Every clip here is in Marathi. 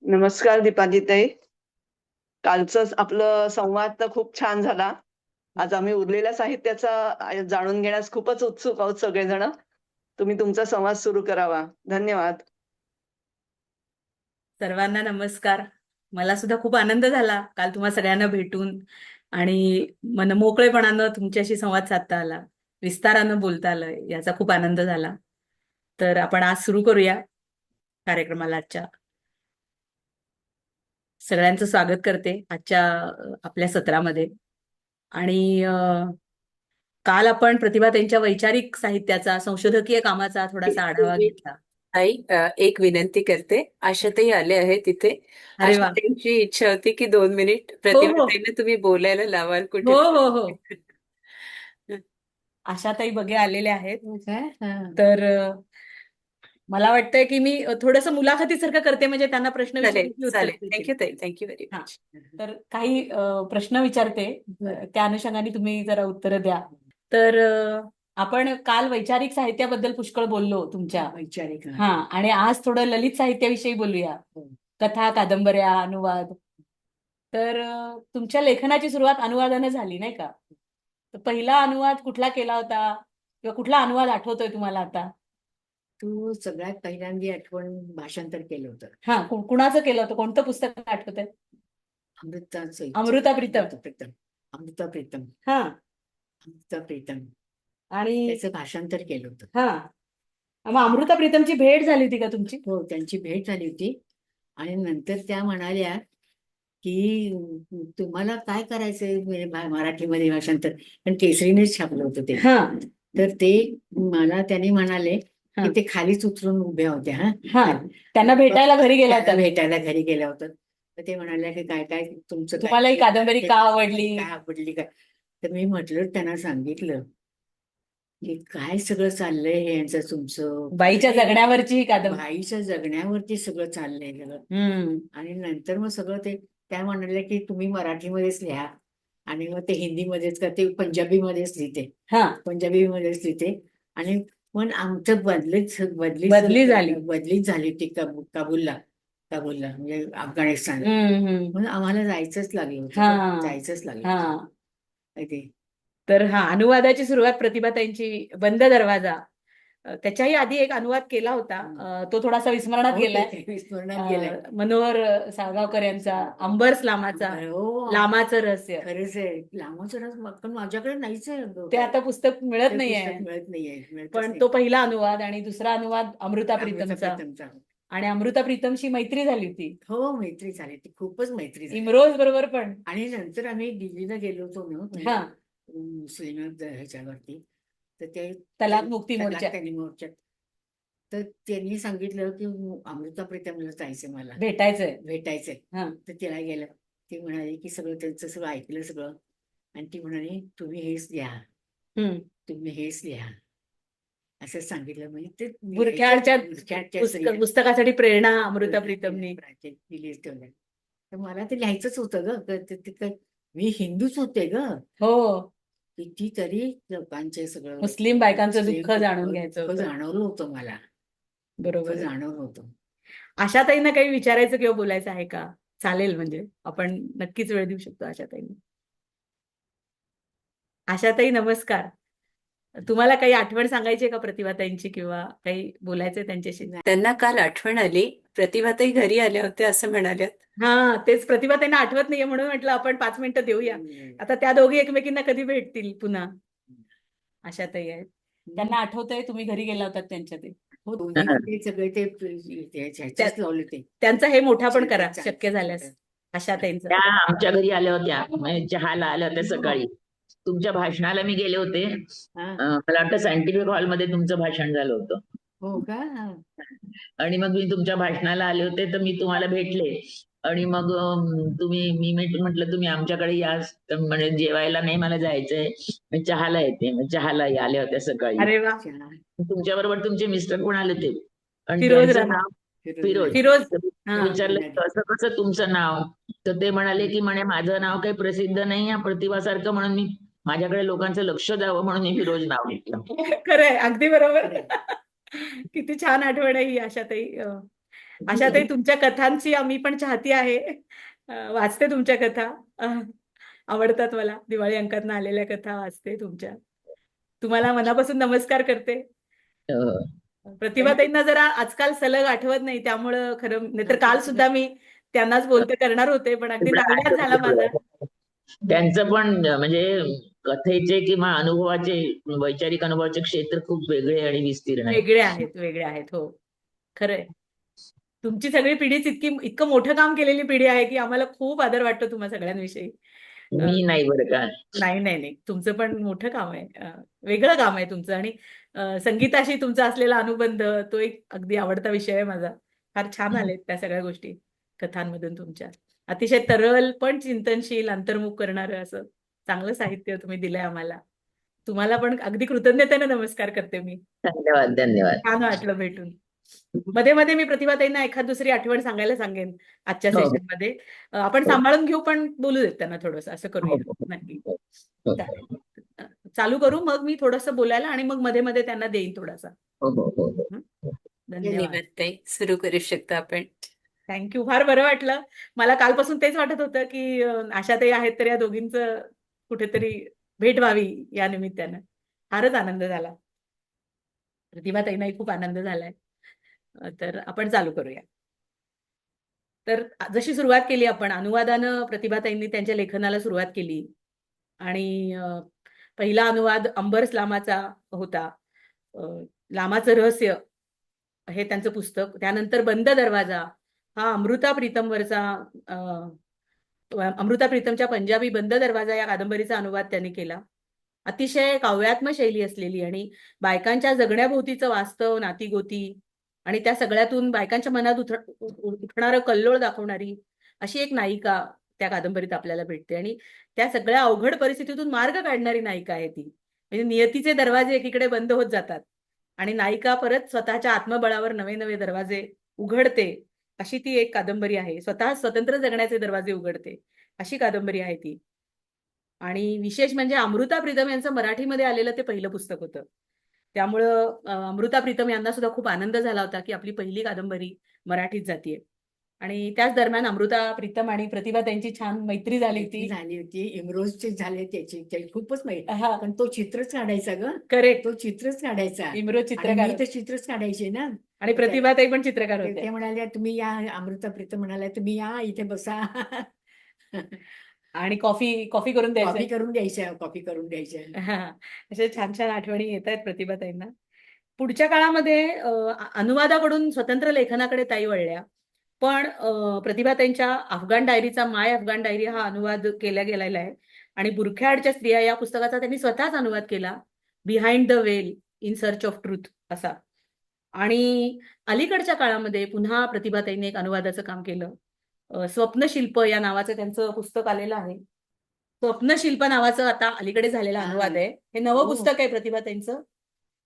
नमस्कार दीपालीताई. कालचंच आपलं संवाद तर खूप छान झाला. आज आम्ही उरलेल्या साहित्याचा जाणून घेण्यास खूपच उत्सुक आहोत सगळेजण. तुम्ही तुमचा संवाद सुरू करावा. धन्यवाद. सर्वांना नमस्कार. मला सुद्धा खूप आनंद झाला काल तुम्हा सगळ्यांना भेटून आणि मनमोकळेपणानं तुमच्याशी संवाद साधता आला, विस्तारानं बोलता आलं, याचा खूप आनंद झाला. तर आपण आज सुरू करूया कार्यक्रमाला. आजच्या सगळ्यांचं स्वागत करते आजच्या आपल्या सत्रामध्ये. आणि काल आपण प्रतिभाताईंच्या वैचारिक साहित्याचा, संशोधकीय कामाचा थोडासा आढावा मी घेतला. ताई एक विनंती करते. आशाताई आले आहे तिथे. अरे वा. आशाताईंची इच्छा होती की 2 मिनिट हो हो प्रतिभाताईंना तुम्ही बोलायला लावाल हो कुठे. हो हो. आशाताई बघे आलेले आहेत. काय? तर मला वाटतंय की मी थोडंसं मुलाखतीसारखं करते, म्हणजे त्यांना प्रश्न चालेल विचारले की उत्तर चालेल. देतील. थँक्यू ताई, थँक्यू व्हेरी हा. मच. तर काही प्रश्न विचारते, त्या अनुषंगाने तुम्ही जरा उत्तरं द्या. तर आपण काल वैचारिक साहित्याबद्दल पुष्कळ बोललो तुमच्या. वैचारिक. हा, आणि आज थोडं ललित साहित्याविषयी बोलूया. कथा, कादंबऱ्या, अनुवाद. तर तुमच्या लेखनाची सुरुवात अनुवादाने झाली, नाही का? तर पहिला अनुवाद कुठला केला होता, किंवा कुठला अनुवाद आठवतोय तुम्हाला आता? तू सगळ्यात पहिल्यांदा आठवण भाषांतर केलं होतं. हा, कुणाचं केलं होतं? कोणतं पुस्तक आठवतंय? अमृताचं. अमृता प्रीतम. अमृता प्रीतम. हा. अमृता प्रीतम आणि त्याचं भाषांतर केलं होतं. हा, मग अमृता प्रीतमची भेट झाली होती का तुमची? हो, त्यांची भेट झाली होती आणि नंतर त्या म्हणाल्या की तुम्हाला काय करायचंय म्हणजे मराठीमध्ये भाषांतर, पण केसरीनेच छापलं होतं ते. हा तर ते मला त्यांनी म्हणाले हा. की ते खालीच उतरून उभ्या होत्या. हा, त्यांना भेटायला घरी गेला होता. भेटायला घरी गेल्या होत्या. तर ते म्हणाल्या की काय काय तुमचं काय- तुम्हाला ही कादंबरी का आवडली? काय आवडली काय. तर मी म्हटलं, त्यांना सांगितलं की काय सगळं चाललंय हे यांचं तुमचं. बाईच्या जगण्यावरची ही कादंबरी. बाईच्या जगण्यावरती सगळं चाललंय सगळं. हम्म. आणि नंतर मग सगळं ते त्या म्हणाल्या की तुम्ही मराठीमध्येच लिहा, आणि मग ते हिंदीमध्येच का ते पंजाबीमध्येच लिहिते. हा, पंजाबीमध्येच लिहिते. आणि पण आमचं बदलीच बदली झाली. बदलीच झाली ती काबूलला म्हणजे अफगाणिस्तान. म्हणून आम्हाला जायचंच लागलं होतं. हा. जायचंच लागलं हा. होतं. ते तर हा, अनुवादाची सुरुवात प्रतिभाताईंची बंद दरवाजा, त्याच्याही आधी एक अनुवाद केला होता. तो थोडासा विस्मरणात हो, गेलाय. ते विस्मरणात गेलाय. मनोहर साळगावकर यांचा अंबर्स लामाचा, हो, लामाचं रहस्य. खरंच आहे. लांबच रस पण माझ्याकडे नाहीच आहे. ते आता पुस्तक मिळत ते नाहीये. पुस्तक मिळत नाहीये. मिळतच पण नाही. तो पहिला अनुवाद, आणि दुसरा अनुवाद अमृता प्रीतमचा. प्रीतमचा. आणि अमृता प्रीतमशी मैत्री झाली होती, हो, मैत्री झाली. ती खूपच मैत्री झाली. इमरोज बरोबर पण. आणि नंतर आम्ही दिल्लीला गेलो होतो ना, हा. मुस्लिम ह्याच्यावरती. तर ते तलाक मुक्ती मोर्चा. त्यांनी मोर्चात. तर त्यांनी सांगितलं की अमृता प्रीतमला जायचंय, मला भेटायचंय. भेटायचंय. हा. तर तिला गेलं. ती म्हणाली की सगळं त्यांचं सगळं ऐकलं सगळं. आणि ती म्हणाली तुम्ही हेच लिहा, हम्म. तुम्ही हेच लिहा, असं सांगितलं. म्हणजे ते बुरख्याच्या पुस्तकासाठी प्रेरणा अमृता प्रीतमनी दिलीच ठेवल्या. तर मला ते लिहायचंच होतं ग. मी हिंदूच होते ग. हो, कितीतरी लोकांचे सगळं मुस्लिम बायकांचं दुःख जाणून घ्यायचं दुःख होतं. जाणवलं होतं मला. बरोबर दुःख आहे. जाणवलं होतं. आशाताईंना काही विचारायचं किंवा बोलायचं आहे का? चालेल, म्हणजे आपण नक्कीच वेळ देऊ शकतो आशाताईंना. आशाताई नमस्कार. तुम्हाला काही आठवण सांगायची आहे का प्रतिभाताईंची, किंवा काही बोलायचंय त्यांच्याशी? त्यांना काल आठवण आली, प्रतिभाताई घरी आल्या होत्या असं म्हणाल्यात. हा, तेच. प्रतिभाताईंना आठवत नाहीये म्हणून म्हटलं आपण 5 मिनिटं देऊया. आता त्या दोघी एकमेकींना कधी भेटतील पुन्हा? आशाताई आहेत, त्यांना आठवतंय तुम्ही घरी गेला होतात त्यांच्या ते. हो, दोन्ही सगळे ते ह्याच्याच लावले ते. त्यांचा हे मोठा पण करा शक्य झाल्यास. आशाताईंचा. त्या आमच्या घरी आल्या होत्या, म्हणजे चहाला आल्या होत्या सकाळी. तुमच्या भाषणाला मी गेले होते. मला वाटतं सायंटिफिक हॉलमध्ये तुमचं भाषण झालं होतं. हो का? आणि मग मी तुमच्या भाषणाला आले होते, तर मी तुम्हाला भेटले. आणि मग मी म्हटलं तुम्ही आमच्याकडे या. म्हणजे जेवायला नाही, मला जायचंय, मी चहाला येते. मग चहाला आल्या होत्या सकाळी. अरे वा. तुमच्या बरोबर तुमचे मिस्टर पण आले होते. आणि फिरोज त्यांचं राणा. नाव फिरोज. फिरोज. विचारलं असं कसं तुमचं नाव, तर ते म्हणाले की म्हणे माझं नाव काही प्रसिद्ध नाही आहे प्रतिभासारखं, म्हणून मी माझ्याकडे लोकांचं लक्ष द्यावं म्हणून मी फिरोज नाव घेतलं. खरंय, अगदी बरोबर. किती छान आठवण आहे ही आशाताई. आशाताई, तुमच्या कथांची आम्ही पण चाहती आहे. वाचते तुमच्या कथा. आवडतात मला. दिवाळी अंकातनं आलेल्या कथा वाचते तुमच्या. तुम्हाला मनापासून नमस्कार करते. हो. प्रतिभाताईंना जरा आजकाल सलग आठवत नाही, त्यामुळं खरं नाहीतर काल सुद्धा मी त्यांनाच बोलते करणार होते, पण अगदी नाईलाज झाला माझा. त्यांचं पण म्हणजे कथेचे किंवा अनुभवाचे, वैचारिक अनुभवाचे क्षेत्र खूप वेगळे आणि विस्तीर्ण आहे. वेगळे आहेत. हो, खरंय. तुमची सगळी पिढीच इतकं मोठं काम केलेली पिढी आहे की आम्हाला खूप आदर वाटतो तुम्हा सगळ्यांविषयी. मी नाही बरं का. नाही, तुमचं पण मोठं काम आहे. वेगळं काम आहे तुमचं. आणि संगीताशी तुमचा असलेला अनुबंध तो एक अगदी आवडता विषय आहे माझा. फार छान आलेत त्या सगळ्या गोष्टी कथांमधून तुमच्या. अतिशय तरल पण चिंतनशील, अंतर्मुख करणारं असं चांगलं साहित्य तुम्ही दिलंय आम्हाला. तुम्हाला पण अगदी कृतज्ञतेने नमस्कार करते मी. धन्यवाद. छान वाटलं भेटून. मध्ये मध्ये मी प्रतिभाताईंना एखाद दुसरी आठवण सांगायला सांगेन आजच्या हो. सेशन मध्ये. आपण हो. सांभाळून घेऊ, पण बोलू देत त्यांना थोडंसं. असं हो, करूया हो, नक्की. हो, हो, चालेल. चालू करू मग मी थोडंसं बोलायला, आणि मग मध्ये मध्ये त्यांना देईन थोडासा. हो, हो, हो, हो. हं? धन्यवाद. धन्यवाद ताई. सुरू करू शकता आपण. थँक्यू. फार बरं वाटलं. मला कालपासून तेच वाटत होतं की आशाताई आहेत तर या दोघींचं कुठेतरी भेट व्हावी या निमित्तानं. फारच आनंद झाला. प्रतिभाताईंनाही खूप आनंद झालाय. तर आपण चालू करूया. तर जशी सुरुवात केली आपण अनुवादानं, प्रतिभाताईंनी त्यांच्या लेखनाला सुरुवात केली. आणि पहिला अनुवाद अंबर्स लामाचा होता. लामाचं रहस्य हे त्यांचं पुस्तक. त्यानंतर बंद दरवाजा हा अमृता प्रीतमवरचा, अमृता प्रीतमच्या पंजाबी बंद दरवाजा या कादंबरीचा अनुवाद त्यांनी केला. अतिशय काव्यात्मक शैली असलेली आणि बायकांच्या जगण्याभोवतीचं वास्तव, नातीगोती आणि त्या सगळ्यातून बायकांच्या मनात उठणारं कल्लोळ दाखवणारी अशी एक नायिका त्या कादंबरीत आपल्याला भेटते. आणि त्या सगळ्या अवघड परिस्थितीतून मार्ग काढणारी नायिका आहे ती. म्हणजे नियतीचे दरवाजे एकीकडे बंद होत जातात आणि नायिका परत स्वतःच्या आत्मबळावर नवे नवे दरवाजे उघडते. अशी ती एक कादंबरी आहे. स्वतः स्वतंत्र जगण्याचे दरवाजे उघडते अशी कादंबरी आहे ती. आणि विशेष म्हणजे अमृता प्रीतम यांचं मराठीमध्ये आलेलं ते पहिलं पुस्तक होतं. त्यामुळं अमृता प्रीतम यांना सुद्धा खूप आनंद झाला होता की आपली पहिली कादंबरी मराठीत जातीये. आणि त्याच दरम्यान अमृता प्रीतम आणि प्रतिभा त्यांची छान मैत्री झाली होती. इमरोजचे झाले त्याची खूपच माहिती. हा, पण तो चित्रच काढायचा ग. करेक्ट. तो चित्रच काढायचा. इमरो आणि चित्रकार मी तर चित्रच काढायचे ना. आणि प्रतिभाताई पण चित्रकार ते होते. ते म्हणाल्या तुम्ही या, अमृता प्रीतम म्हणाल्या तुम्ही या इथे बसा. आणि कॉफी करून द्यायचं. कॉफी करून द्यायच्या. हा, अशा छान छान आठवणी येत आहेत प्रतिभाताईंना. पुढच्या काळामध्ये अनुवादाकडून स्वतंत्र लेखनाकडे ताई वळल्या. पण प्रतिभाताईंच्या अफगाण डायरीचा माय अफगाण डायरी हा अनुवाद केला गेलेला आहे. आणि बुरख्याआडच्या स्त्रिया या पुस्तकाचा त्यांनी स्वतःच अनुवाद केला. Behind the well in search of truth असा. आणि अलीकडच्या काळामध्ये पुन्हा प्रतिभाताईंनी एक अनुवादाचं काम केलं. स्वप्नशिल्प या नावाचं त्यांचं पुस्तक आलेलं आहे. स्वप्नशिल्प नावाचं आता अलीकडे झालेला अनुवाद आहे. हे नवं हो. पुस्तक आहे प्रतिभाताईंचं.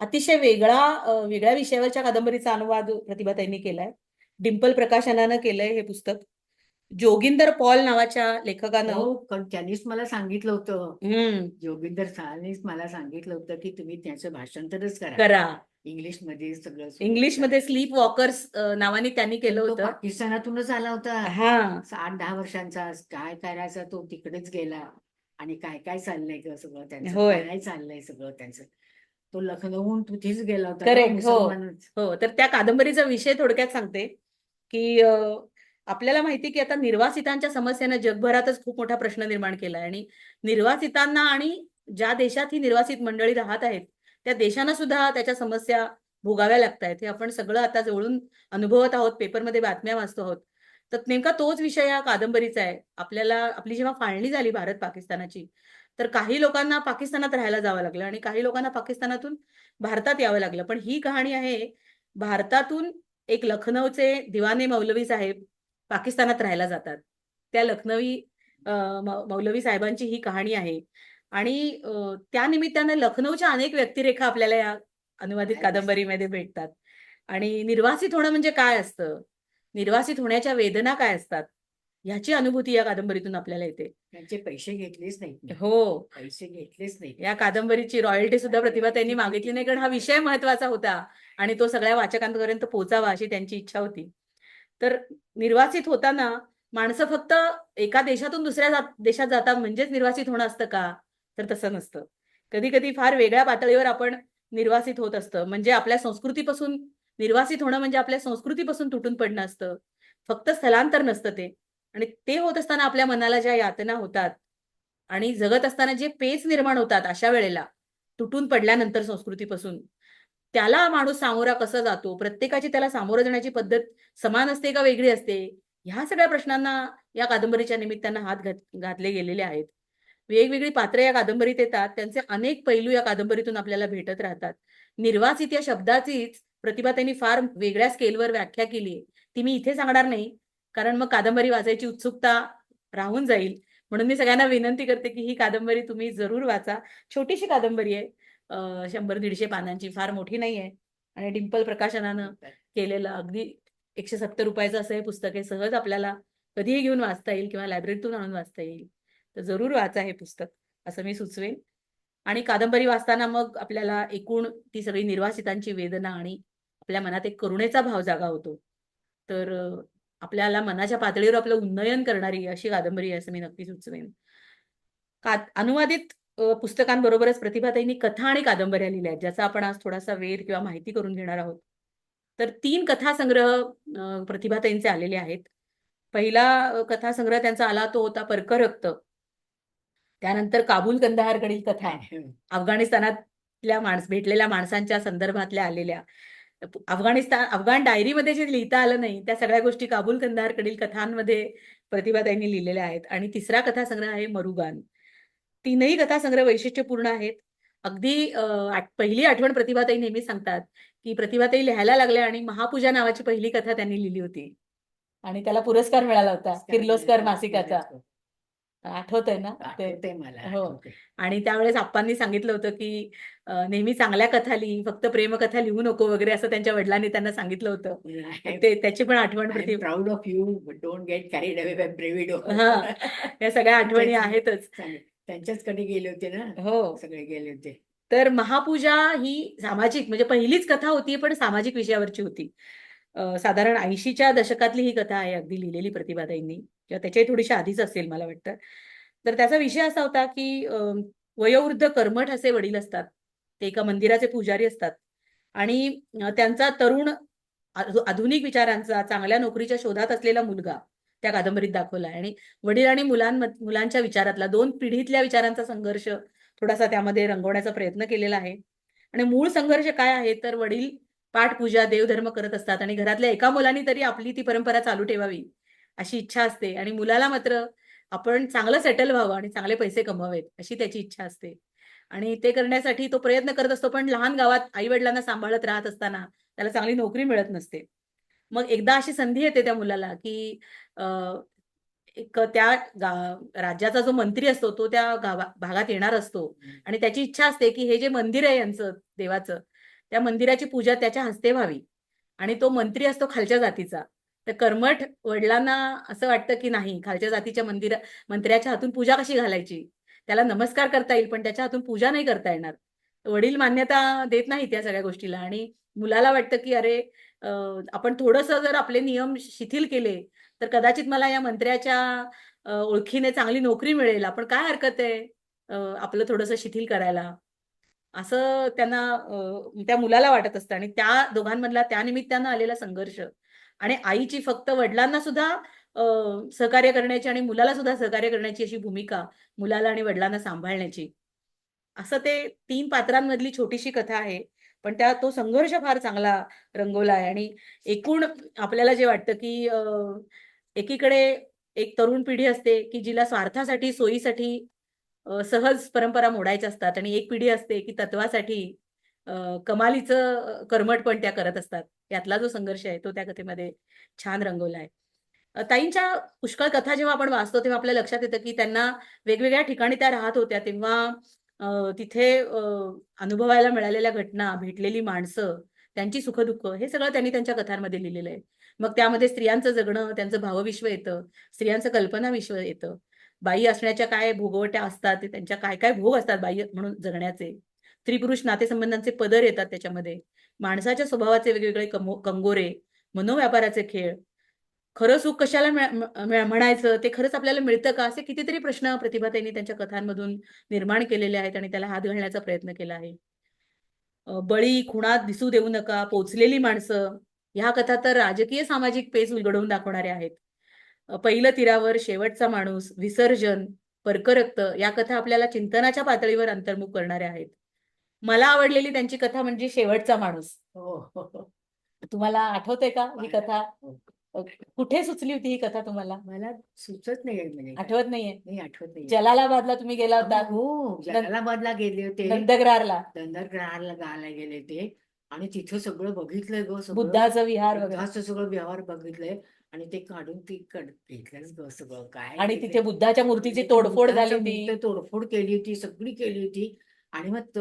अतिशय वेगळ्या विषयावरच्या कादंबरीचा अनुवाद प्रतिभाताईंनी केलाय. डिंपल प्रकाशनानं केलंय हे पुस्तक. जोगिंदर पॉल नावाच्या लेखकानं. हो, कारण त्यांनीच मला सांगितलं होतं. हम्म, जोगिंदर सरांनीच मला सांगितलं होतं की तुम्ही त्याचं भाषांतरच करा. करा. इंग्लिशमध्ये सगळं. इंग्लिशमध्ये स्लीप वॉकर्स नावाने त्यांनी केलं तो होतं. पाकिस्तानातूनच आला होता. हा, 8-10 वर्षांचा. काय करायचा तो तिकडेच गेला. आणि काय काय चाललंय ग सगळं त्यांचं. होय. काय चाललंय सगळं त्यांचं. तो लखनऊहून तिथेच गेला होता. करेक्ट. हो मुसलमानच. हो. तर त्या कादंबरीचा विषय थोडक्यात सांगते की आपल्याला माहिती की आता निर्वासितांच्या समस्येनं जगभरातच खूप मोठा प्रश्न निर्माण केलाय. आणि निर्वासितांना आणि ज्या देशात ही निर्वासित मंडळी राहत आहेत त्या देशांना सुद्धा त्याच्या समस्या भोगाव्या लागतायत. हे आपण सगळं आता जवळून अनुभवत आहोत, पेपरमध्ये बातम्या वाचतो आहोत. तर नेमका तोच विषय या कादंबरीचा आहे. आपली जेव्हा फाळणी झाली भारत पाकिस्तानाची, तर काही लोकांना पाकिस्तानात राहायला जावं लागलं आणि काही लोकांना पाकिस्तानातून भारतात यावं लागलं. पण ही कहाणी आहे भारतातून एक लखनौचे दिवाने मौलवी साहेब पाकिस्तानात राहायला जातात. त्या लखनवी मौलवी साहेबांची ही कहाणी आहे. आणि त्या निमित्ताने लखनौच्या अनेक व्यक्तिरेखा आपल्याला या अनुवादित कादंबरीमध्ये भेटतात. आणि निर्वासित होणं म्हणजे काय असतं, निर्वासित होण्याच्या वेदना काय असतात, ह्याची अनुभूती या कादंबरीतून आपल्याला येते. त्यांचे पैसे घेतलेच नाहीत मी. हो, पैसे घेतलेच नाही. या कादंबरीची रॉयल्टी सुद्धा प्रतिभा त्यांनी मागितली नाही, कारण हा विषय महत्वाचा होता आणि तो सगळ्या वाचकांपर्यंत पोहोचावा अशी त्यांची इच्छा होती. तर निर्वासित होताना माणसं फक्त एका देशातून दुसऱ्या देशात जातात म्हणजेच निर्वासित होणं असतं का? तर तसं नसतं. कधी कधी फार वेगळ्या पातळीवर आपण निर्वासित होत असतं. म्हणजे आपल्या संस्कृतीपासून निर्वासित होणं म्हणजे आपल्या संस्कृतीपासून तुटून पडणं असतं. फक्त स्थलांतर नसतं ते. आणि ते होत असताना आपल्या मनाला ज्या यातना होतात आणि जगत असताना जे पेच निर्माण होतात अशा वेळेला, तुटून पडल्यानंतर संस्कृतीपासून, त्याला माणूस सामोरा कसा जातो? प्रत्येकाची त्याला सामोरं जाण्याची पद्धत समान असते का वेगळी असते? ह्या सगळ्या प्रश्नांना या कादंबरीच्या निमित्तानं हात घातले गेलेले आहेत. वेगवेगळी पात्र या कादंबरीत येतात. त्यांचे अनेक पैलू या कादंबरीतून आपल्याला भेटत राहतात. निर्वासित या शब्दाचीच प्रतिभाताईंनी फार वेगळ्या स्केलवर व्याख्या केली आहे. ती मी इथे सांगणार नाही, कारण मग कादंबरी वाचायची उत्सुकता राहून जाईल. म्हणून मी सगळ्यांना विनंती करते की ही कादंबरी तुम्ही जरूर वाचा. छोटीशी कादंबरी आहे. 100-150 पानांची, फार मोठी नाहीये. आणि डिंपल प्रकाशनानं केलेलं अगदी ₹170 असं हे पुस्तक आहे. सहज आपल्याला कधीही घेऊन वाचता येईल किंवा लायब्ररीतून आणून वाचता येईल. तर जरूर वाचा हे पुस्तक, असं मी सुचवेन. आणि कादंबरी वाचताना मग आपल्याला एकूण ती सगळी निर्वासितांची वेदना आणि आपल्या मनात एक करुणेचा भाव जागा होतो. तर आपल्याला मनाच्या पातळीवर आपलं उन्नयन करणारी अशी कादंबरी आहे असं मी नक्की सुचवेन. अनुवादित पुस्तकांबरोबरच प्रतिभाताईंनी कथा आणि कादंबऱ्या लिहिल्या आहेत, ज्याचा आपण आज थोडासा वेध किंवा माहिती करून घेणार आहोत. तर 3 कथासंग्रह प्रतिभाताईंचे आलेले आहेत. पहिला कथासंग्रह त्यांचा आला तो होता परक रक्त. त्यानंतर काबूल कंदाहारकडील कथा, अफगाणिस्तानातल्या भेटलेल्या माणसांच्या संदर्भातल्या आलेल्या. अफगाण डायरीमध्ये जे लिहिता आलं नाही त्या सगळ्या गोष्टी काबूल कंदाहारकडील कथांमध्ये प्रतिभाताईंनी लिहिलेल्या आहेत. आणि तिसरा कथासंग्रह आहे मरुगान. तीनही कथासंग्रह वैशिष्ट्यपूर्ण आहेत. अगदी पहिली आठवण प्रतिभाताई नेहमी सांगतात की प्रतिभाताई लिहायला लागल्या आणि महापूजा नावाची पहिली कथा त्यांनी लिहिली होती आणि त्याला पुरस्कार मिळाला होता किर्लोस्कर मासिकाचा. आठवतंय ना ते? आठवतंय मला, हो. आठवतंय. आणि त्यावेळेस आप्पांनी सांगितलं होतं की नेहमी चांगल्या कथा लिही, फक्त प्रेमकथा लिहू नको वगैरे असं त्यांच्या वडिलांनी त्यांना सांगितलं होतं. ते त्याची पण आठवण I am proud of you, but don't get carried away by bravado. हा, या सगळ्या आठवणी आहेतच. त्यांच्याचकडे गेले होते ना, हो. सगळे गेले होते. तर महापूजा ही सामाजिक म्हणजे पहिलीच कथा होती, पण सामाजिक विषयावरची होती. साधारण 80च्या दशकातली ही कथा आहे अगदी लिहिलेली प्रतिभाताईंनी, किंवा त्याच्याही थोडीशी आधीच असेल मला वाटतं. तर त्याचा विषय असा होता की वयोवृद्ध कर्मठ असे वडील असतात. ते एका मंदिराचे पुजारी असतात आणि त्यांचा तरुण आधुनिक विचारांचा, चांगल्या नोकरीच्या शोधात असलेला मुलगा त्या कादंबरीत दाखवला आहे. आणि वडील आणि मुलांच्या विचारातला 2 पिढीतल्या विचारांचा संघर्ष थोडासा त्यामध्ये रंगवण्याचा प्रयत्न केलेला आहे. आणि मूळ संघर्ष काय आहे तर वडील पाठपूजा, देवधर्म करत असतात आणि घरातल्या एका मुलाने तरी आपली ती परंपरा चालू ठेवावी अशी इच्छा असते. आणि मुलाला मात्र आपण चांगलं सेटल व्हावं आणि चांगले पैसे कमवावेत अशी त्याची इच्छा असते. आणि ते करण्यासाठी तो प्रयत्न करत असतो, पण लहान गावात आई वडिलांना सांभाळत राहत असताना त्याला चांगली नोकरी मिळत नसते. मग एकदा अशी संधी येते त्या मुलाला की एक त्या राज्याचा जो मंत्री असतो तो त्या भागात येणार असतो आणि त्याची इच्छा असते की हे जे मंदिर आहे यांचं देवाचं, त्या मंदिराची पूजा त्याच्या हस्ते व्हावी. आणि तो मंत्री असतो खालच्या जातीचा. तर कर्मठ वडिलांना असं वाटतं की नाही, खालच्या जातीच्या मंत्र्याच्या हातून पूजा कशी घालायची, त्याला नमस्कार करता येईल पण त्याच्या हातून पूजा नाही करता येणार. वडील मान्यता देत नाही त्या सगळ्या गोष्टीला आणि मुलाला वाटतं की अरे आपण थोडंसं जर आपले नियम शिथिल केले तर कदाचित मला या मंत्र्याच्या ओळखीने चांगली नोकरी मिळेल. आपण काय हरकत आहे आपलं थोडंसं शिथिल करायला, असं त्यांना त्या मुलाला वाटत असतं. आणि त्या दोघांमधला त्या निमित्तानं आलेला संघर्ष आणि आईची फक्त वडिलांना सुद्धा सहकार्य करण्याची आणि मुलाला सुद्धा सहकार्य करण्याची अशी भूमिका, मुलाला आणि वडिलांना सांभाळण्याची, असं ते 3 पात्रांमधली छोटीशी कथा आहे. पण तो संघर्ष फार चांगला रंगवला आहे. आणि एकूण आपल्याला जे वाटतं की एकीकडे एक तरुण पिढी असते की जिला स्वार्थासाठी, सोयीसाठी सहज परंपरा मोडायच्या असतात आणि एक पिढी असते की तत्वासाठी कमालीचं कर्मठपण त्या करत असतात. यातला जो संघर्ष आहे तो त्या कथेमध्ये छान रंगवला आहे. ताईंच्या पुष्कळ कथा जेव्हा आपण वाचतो तेव्हा आपल्या लक्षात येतं की त्यांना वेगवेगळ्या ठिकाणी त्या राहत होत्या तेव्हा तिथे अनुभवायला मिळालेल्या घटना, भेटलेली माणसं, त्यांची सुखदुःख हे सगळं त्यांनी त्यांच्या कथांमध्ये लिहिलेलं आहे. मग त्यामध्ये स्त्रियांचं जगणं, त्यांचं भावविश्व येतं, स्त्रियांचं कल्पना विश्व येतं. बाई असण्याच्या काय भोगवट्या असतात, ते त्यांच्या काय काय भोग असतात बाई म्हणून जगण्याचे. स्त्री-पुरुष नातेसंबंधांचे पदर येतात त्याच्यामध्ये. माणसाच्या स्वभावाचे वेगवेगळे कंगोरे, मनोव्यापाराचे खेळ, खरं सुख कशाला म्हणायचं, ते खरंच आपल्याला मिळतं का, असे कितीतरी प्रश्न प्रतिभाताईंनी त्यांच्या कथांमधून निर्माण केलेले आहेत आणि त्याला हात घालण्याचा प्रयत्न केला आहे. बळी खुणात दिसू देऊ नका, पोचलेली माणसं, ह्या कथा तर राजकीय सामाजिक पेच उलगडवून दाखवणाऱ्या आहेत. पहिलं तीरावर, शेवटचा माणूस, विसर्जन, परकरक्त या कथा आपल्याला चिंतनाच्या पातळीवर अंतर्मुख करणाऱ्या आहेत. मला आवडलेली त्यांची कथा म्हणजे शेवटचा माणूस. हो हो हो. तुम्हाला आठवतंय का ही कथा? हो. कुठे सुचली होती ही कथा तुम्हाला? मला सुचत नाही म्हणजे काय. आठवत नाहीये. नाही आठवत नाही. जलालाबादला तुम्ही गेला होता, हो जलालाबादला गेले होते. नंदग्रारला, दंडरग्रहाला गायला गेले ते आणि तिथं सगळं बघितलंय ग, सगळं बुद्धाचं विहार वगैरे, बुद्धाचं सगळं व्यवहार बघितलंय आणि ते काढून ती घेतलंच ग सगळं काय आणि ते- तिथे बुद्धाच्या मूर्तीची आणि तोडफोड बुद्धाच्या झाली होती. मूर्ती तोडफोड केली होती, सगळी केली होती आणि मग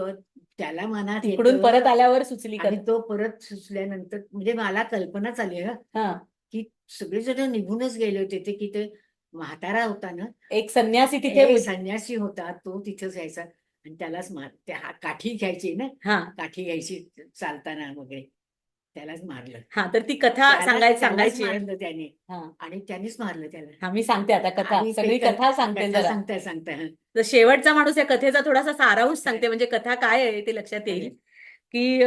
त्याला मनात तिकडून येतं परत आल्यावर सुचली आणि कथा. तो परत सुचल्यानंतर म्हणजे मला कल्पनाच आली हं, हा, की सगळेजण निघूनच गेले होते ते, की ते म्हातारा होता ना, एक संन्यासी तिथे एक संन्यासी होता तो तिथं जायचा आणि त्यालाच त्या काठी घ्यायची ना, हा काठी घ्यायची चालताना वगैरे, त्यालाच मारलं. हा, तर ती कथा त्यालाच सांगायची आहे. मारलं त्याने हा आणि त्यानेच मारलं त्याला. हा, मी सांगते आता कथा, आणि ते सगळी कथा सांगते कथा जरा. सांगता हं. तर शेवटचा माणूस या कथेचा थोडासा सारांश सांगते, म्हणजे कथा काय आहे ते लक्षात येईल. की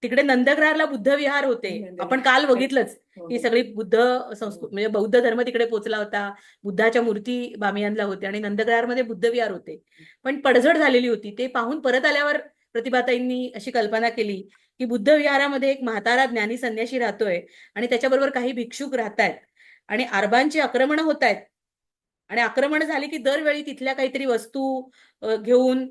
तिकडे नंदग्रारला बुद्ध विहार होते. नंदग्रार. आपण काल बघितलंच हो, की हो. सगळी बुद्ध संस्कृती म्हणजे बौद्ध धर्म तिकडे पोहोचला होता. बुद्धाच्या मूर्ती बामियानला होत्या आणि नंदग्रारमध्ये बुद्ध विहार होते. पण पडझड झालेली होती. ते पाहून परत आल्यावर प्रतिभाताईंनी अशी कल्पना केली की बुद्ध विहारामध्ये एक म्हातारा ज्ञानी संन्याशी राहतोय आणि त्याच्याबरोबर काही भिक्षुक राहतायत आणि अरबांची आक्रमणं होत आहेत आणि आक्रमण झाली की दरवेळी तिथल्या काहीतरी वस्तू घेऊन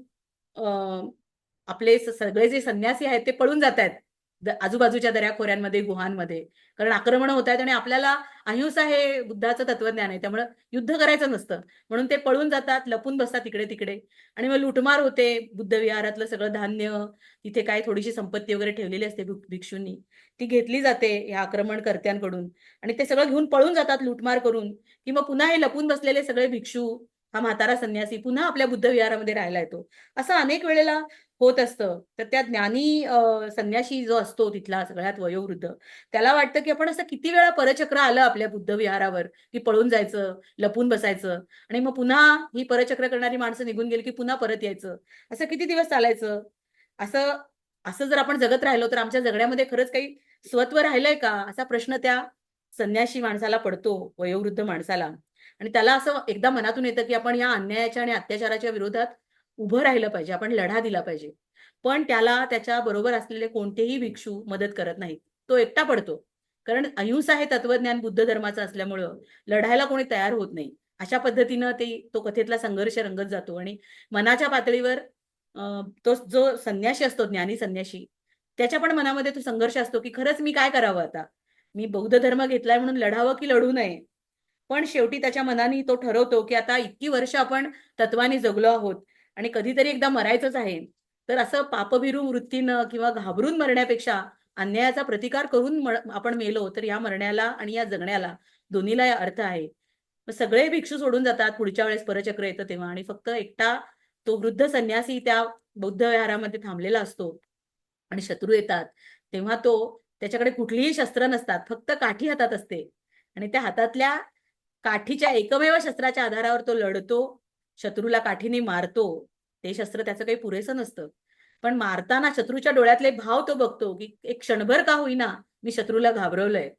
आपले सगळे जे संन्यासी आहेत ते पळून जात आहेत आजूबाजूच्या दऱ्याखोऱ्यांमध्ये, गुहांमध्ये, कारण आक्रमण होत आहेत आणि आपल्याला अहिंसा हे बुद्धाचं तत्वज्ञान आहे, त्यामुळे युद्ध करायचं नसतं, म्हणून ते पळून जातात, लपून बसतात इकडे तिकडे आणि मग लुटमार होते. बुद्ध विहारातलं सगळं धान्य, तिथे काय थोडीशी संपत्ती वगैरे ठेवलेली असते भिक्षूंनी, ती घेतली जाते या आक्रमणकर्त्यांकडून आणि ते सगळं घेऊन पळून जातात लुटमार करून. की मग पुन्हा हे लपून बसलेले सगळे भिक्षू, हा म्हातारा संन्यासी पुन्हा आपल्या बुद्ध विहारामध्ये राहायला येतो. असं अनेक वेळेला होत असतं. तर त्या ज्ञानी संन्याशी जो असतो तिथला सगळ्यात वयोवृद्ध, त्याला वाटतं की आपण असं किती वेळा परचक्र आलं आपल्या बुद्ध विहारावर, की पळून जायचं, लपून बसायचं आणि मग पुन्हा ही परचक्र करणारी माणसं निघून गेली की पुन्हा परत यायचं, असं किती दिवस चालायचं. असं असं जर आपण जगत राहिलो तर आमच्या जगण्यामध्ये खरंच काही स्वत्व राहिलंय का, असा प्रश्न त्या संन्याशी माणसाला पडतो, वयोवृद्ध माणसाला. आणि त्याला असं एकदा मनातून येतं की आपण या अन्यायाच्या आणि अत्याचाराच्या विरोधात उभं राहिलं पाहिजे, आपण लढा दिला पाहिजे. पण त्याला त्याच्या बरोबर असलेले कोणतेही भिक्षू मदत करत नाहीत, तो एकटा पडतो. कारण अहिंसा हे तत्वज्ञान बुद्ध धर्माचं असल्यामुळं लढायला कोणी तयार होत नाही. अशा पद्धतीनं तो कथेतला संघर्ष रंगत जातो आणि मनाच्या पातळीवर तो जो संन्याशी असतो, ज्ञानी संन्याशी, त्याच्या पण मनामध्ये तो संघर्ष असतो की खरंच मी काय करावं आता, मी बौद्ध धर्म घेतलाय म्हणून लढावं की लढू नये. पण शेवटी त्याच्या मनाने तो ठरवतो की आता इतकी वर्ष आपण तत्वाने जगलो आहोत आणि कधीतरी एकदा मरायचंच आहे, तर असं पापभिरू वृत्तीनं किंवा घाबरून मरण्यापेक्षा अन्यायाचा प्रतिकार करून आपण मेलो तर या मरण्याला आणि या जगण्याला दोन्हीला अर्थ आहे. मग सगळे भिक्षू सोडून जातात, पुढच्या वेळेस परचक्र येतं तेव्हा, आणि फक्त एकटा तो वृद्ध संन्यासी त्या बौद्ध विहारामध्ये थांबलेला असतो आणि शत्रू येतात तेव्हा त्याच्याकडे कुठलीही शस्त्र नसतात, फक्त काठी हातात असते आणि त्या हातातल्या काठीच्या एकमेव शस्त्राच्या आधारावर तो लढतो, शत्रूला काठीने मारतो. ते शस्त्र त्याचं काही पुरेसं नसतं, पण मारताना शत्रूच्या डोळ्यातले भाव तो बघतो की एक क्षणभर का होईना मी शत्रूला घाबरवलंय,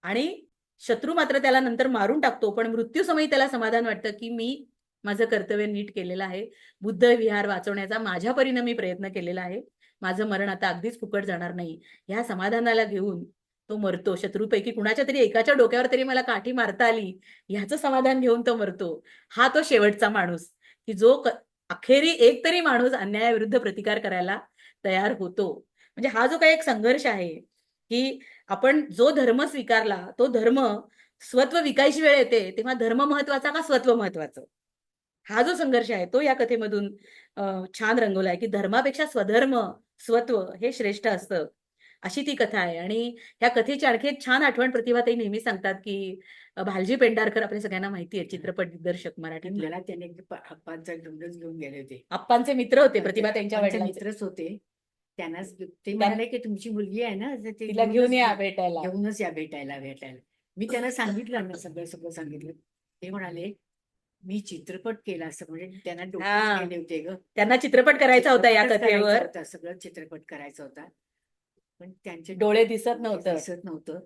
आणि शत्रू मात्र त्याला नंतर मारून टाकतो, पण मृत्यूसमयी त्याला समाधान वाटतं की मी माझं कर्तव्य नीट केलेलं आहे, बुद्ध विहार वाचवण्याचा माझ्या परीने मी प्रयत्न केलेला आहे, माझं मरण आता अगदीच फुकट जाणार नाही, ह्या समाधानाला घेऊन तो मरतो. शत्रूपैकी कुणाच्या तरी एकाच्या डोक्यावर तरी मला काठी मारता आली ह्याचं समाधान घेऊन तो मरतो. हा तो शेवटचा माणूस, की जो अखेरी एक तरी माणूस अन्यायाविरुद्ध प्रतिकार करायला तयार होतो. म्हणजे हा जो काही एक संघर्ष आहे की आपण जो धर्म स्वीकारला तो धर्म, स्वत्व विकायची वेळ येते तेव्हा धर्म महत्वाचा का स्वत्व महत्वाचं, हा जो संघर्ष आहे तो या कथेमधून छान रंगवलाय की धर्मापेक्षा स्वधर्म, स्वत्व हे श्रेष्ठ असतं, अशी ती कथा आहे. आणि ह्या कथेची आणखी एक छान आठवण प्रतिभाताई नेहमी सांगतात की भालजी पेंढारकर आपल्या सगळ्यांना माहिती आहे, चित्रपट दिग्दर्शक मराठीत. मला त्याने अप्पांचा घेऊन गेले होते. अप्पांचे मित्र होते प्रतिभाताईंच्या अप्पांचे वडिलांचे. मित्रच होते. त्यांनाच ते म्हणाले की तुमची मुलगी आहे ना, तर तिला घेऊन या भेटायला. घेऊनच या भेटायला. मी त्यांना सांगितलं ना, सगळं सगळं सांगितलं. ते म्हणाले मी चित्रपट केला असं, म्हणजे त्यांना डोक्यात हा. गेले होते ग. त्यांना चित्रपट करायचा होता या चित्रपटच करायचा कथेवर. होता, सगळं चित्रपट करायचा होता. पण त्यांचे डोळे दिसत नव्हतं. दिसत नव्हतं.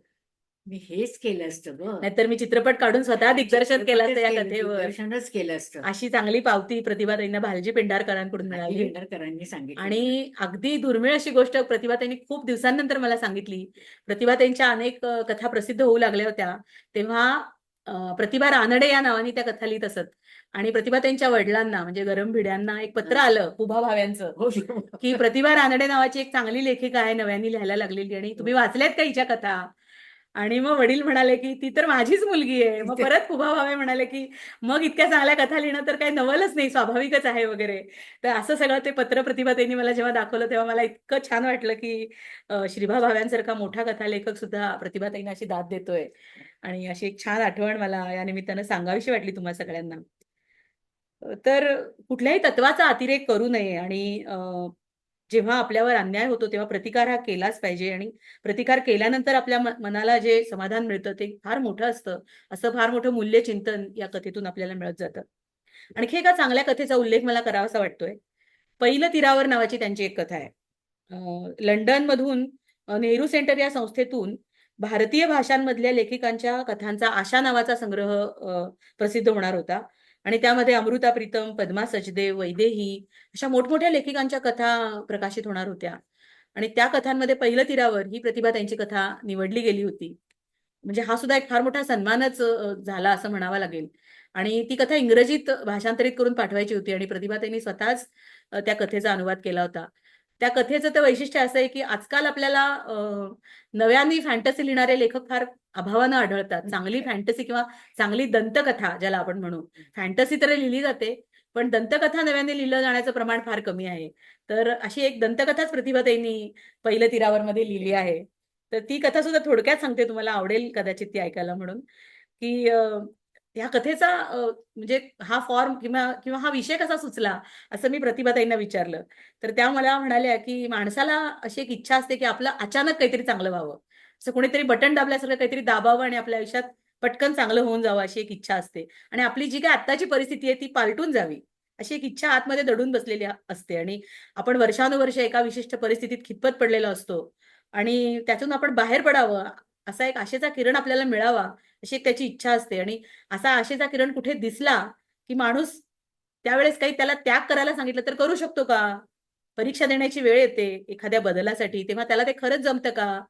मी हेच केलं असतं ग. नाहीतर मी चित्रपट काढून स्वतः दिग्दर्शन केलं असतं या चित्रपटच केलं, कथेवर. दिग्दर्शनच केलं असतं. अशी चांगली पावती प्रतिभाताईंना भालजी पेंढारकरांकडून भाजी मिळाली. भेंडारकरांनी सांगितलं. आणि अगदी दुर्मिळ अशी गोष्ट प्रतिभाताईंनी खूप दिवसांनंतर मला सांगितली. प्रतिभाताईंच्या अनेक कथा प्रसिद्ध होऊ लागल्या होत्या तेव्हा प्रतिभा रानडे या नावाने त्या कथा लिहित असत. आणि प्रतिभाताईंच्या वडिलांना म्हणजे गरम भिड्यांना एक पत्र आलं पुभा भाव्यांचं हो, की प्रतिभा रानडे नावाची एक चांगली लेखिका आहे नव्याने लिहायला लागलेली आणि तुम्ही वाचल्यात का हिच्या कथा. आणि मग वडील म्हणाले की ती तर माझीच मुलगी आहे. मग परत पुभा भावे म्हणाले की मग इतक्या चांगल्या कथा लिहिणं तर काही नवलच नाही, स्वाभाविकच आहे वगैरे. तर असं सगळं ते पत्र प्रतिभाताईंनी मला जेव्हा दाखवलं तेव्हा मला इतकं छान वाटलं की श्रीभा भाव्यांसारखा मोठा कथालेखक सुद्धा प्रतिभाताईंना अशी दाद देतोय. आणि अशी एक छान आठवण मला या निमित्तानं सांगावीशी वाटली तुम्हा सगळ्यांना. तर कुठल्याही तत्वाचा अतिरेक करू नये आणि जेव्हा आपल्यावर अन्याय होतो तेव्हा प्रतिकार हा केलाच पाहिजे. आणि प्रतिकार केल्यानंतर आपल्या मनाला जे समाधान मिळतं ते फार मोठं असतं. असं फार मोठं मूल्यचिंतन या कथेतून आपल्याला मिळत जातं. आणखी एका चांगल्या कथेचा उल्लेख मला करावासा वाटतोय. पहिलं तीरावर नावाची त्यांची एक कथा आहे. लंडनमधून नेहरू सेंटर या संस्थेतून भारतीय भाषांमधल्या लेखिकांच्या कथांचा आशा नावाचा संग्रह प्रसिद्ध होणार होता. आणि त्यामध्ये अमृता प्रीतम, पद्मा सचदेव, वैदेही अशा मोठमोठ्या लेखिकांच्या कथा प्रकाशित होणार होत्या. आणि त्या कथांमध्ये पहिलं तीरावर ही प्रतिभा त्यांची कथा निवडली गेली होती. म्हणजे हा सुद्धा एक फार मोठा सन्मानच झाला असं म्हणावा लागेल. आणि ती कथा इंग्रजीत भाषांतरित करून पाठवायची होती आणि प्रतिभाताईंनी स्वतःच त्या कथेचा अनुवाद केला होता. त्या कथेचं तर वैशिष्ट्य असं आहे की आजकाल आपल्याला नव्याने फॅन्टसी लिहिणारे लेखक फार अभावानं आढळतात. चांगली फॅन्टसी किंवा चांगली दंतकथा ज्याला आपण म्हणू, फॅन्टसी तर लिहिली जाते पण दंतकथा नव्याने लिहिलं जाण्याचं प्रमाण फार कमी आहे. तर अशी एक दंतकथाच प्रतिभाताईंनी पहिलं तीरावर मध्ये लिहिली आहे. तर ती कथा सुद्धा थोडक्यात सांगते, तुम्हाला आवडेल कदाचित ती ऐकायला म्हणून. की ह्या कथेचा म्हणजे हा फॉर्म किंवा किंवा हा विषय कसा सुचला असं मी प्रतिभाताईंना विचारलं. तर त्या मला म्हणाल्या की माणसाला अशी एक इच्छा असते की आपलं अचानक काहीतरी चांगलं व्हावं, असं कोणीतरी बटन दाबल्यासारखं काहीतरी दाबावं आणि आपल्या आयुष्यात पटकन चांगलं होऊन जावं अशी एक इच्छा असते. आणि आपली जी काय आत्ताची परिस्थिती आहे ती पालटून जावी अशी एक इच्छा आतमध्ये दडून बसलेली असते. आणि आपण वर्षानुवर्ष एका विशिष्ट परिस्थितीत खितपत पडलेलो असतो आणि त्यातून आपण बाहेर पडावं, असा एक आशेचा किरण आपल्याला मिळावा अशी एक त्याची इच्छा असते. आणि असा आशेचा किरण कुठे दिसला की माणूस त्यावेळेस काही त्याला त्याग करायला सांगितलं तर करू शकतो का? परीक्षा देण्याची वेळ येते एखाद्या बदलासाठी, तेव्हा त्याला ते खरंच जमतं का?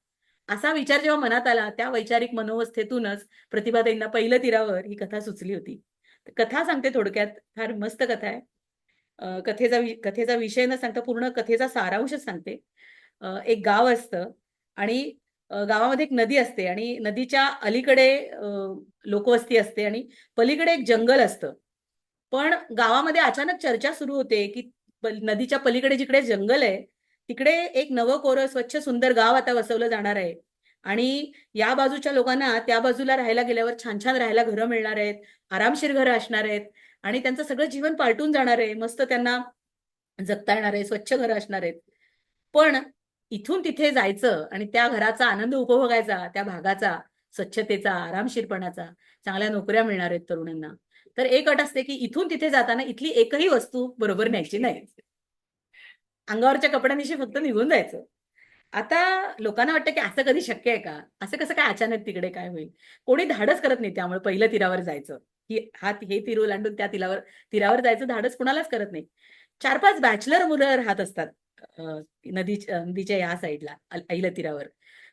असा विचार जेव्हा मनात आला त्या वैचारिक मनोवस्थेतूनच प्रतिभाताईंना पहिलं तीरावर ही कथा सुचली होती. कथा सांगते थोडक्यात, फार मस्त कथा आहे. कथेचा विषय न सांगता पूर्ण कथेचा सारांशच सांगते. एक गाव असतं आणि गावामध्ये एक नदी असते आणि नदीच्या अलीकडे लोकवस्ती असते आणि पलीकडे एक जंगल असतं. पण गावामध्ये अचानक चर्चा सुरू होते की नदीच्या पलीकडे जिकडे जंगल आहे तिकडे एक नवं कोरं स्वच्छ सुंदर गाव आता वसवलं जाणार आहे. आणि या बाजूच्या लोकांना त्या बाजूला राहायला गेल्यावर छान छान राहायला घरं मिळणार आहेत, आरामशीर घरं असणार आहेत आणि त्यांचं सगळं जीवन पालटून जाणार आहे. मस्त त्यांना जगता येणार आहे, स्वच्छ घरं असणार आहेत. पण इथून तिथे जायचं आणि त्या घराचा आनंद उपभोगायचा, त्या भागाचा, स्वच्छतेचा, आरामशीरपणाचा, चांगल्या नोकऱ्या मिळणार आहेत तरुणांना. तर एक अट असते की इथून तिथे जाताना इथली एकही वस्तू बरोबर न्यायची नाही. अंगावरच्या कपड्यांनिशी फक्त निघून जायचं. आता लोकांना वाटतं की असं कधी शक्य आहे का? असं कसं काय अचानक तिकडे काय होईल? कोणी धाडस करत नाही त्यामुळे पहिलं तीरावर जायचं. हे तीर ओलांडून त्या तीरावर जायचं धाडस कुणालाच करत नाही. 4-5 बॅचलर मुलं राहत असतात नदीच्या या साईडला ऐलं तीरावर.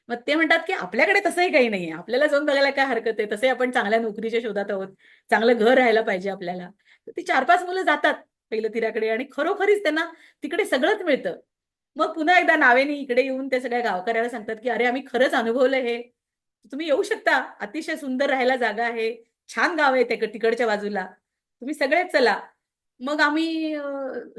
मग ते म्हणतात की आपल्याकडे तसंही काही नाहीये. आपल्याला जाऊन बघायला काय हरकत आहे? तसे आपण चांगल्या नोकरीच्या शोधात आहोत. चांगलं घर राहायला पाहिजे आपल्याला. तर ती 4-5 मुलं जातात पहिलं तीराकडे आणि खरोखरीच त्यांना तिकडे सगळंच मिळतं. मग पुन्हा एकदा नावेने इकडे येऊन ते सगळ्या गावकऱ्याला सांगतात की अरे आम्ही खरंच अनुभवलं हे. तुम्ही येऊ शकता. अतिशय सुंदर राहायला जागा आहे. छान गाव आहे तिकडच्या बाजूला. तुम्ही सगळेच चला. मग आम्ही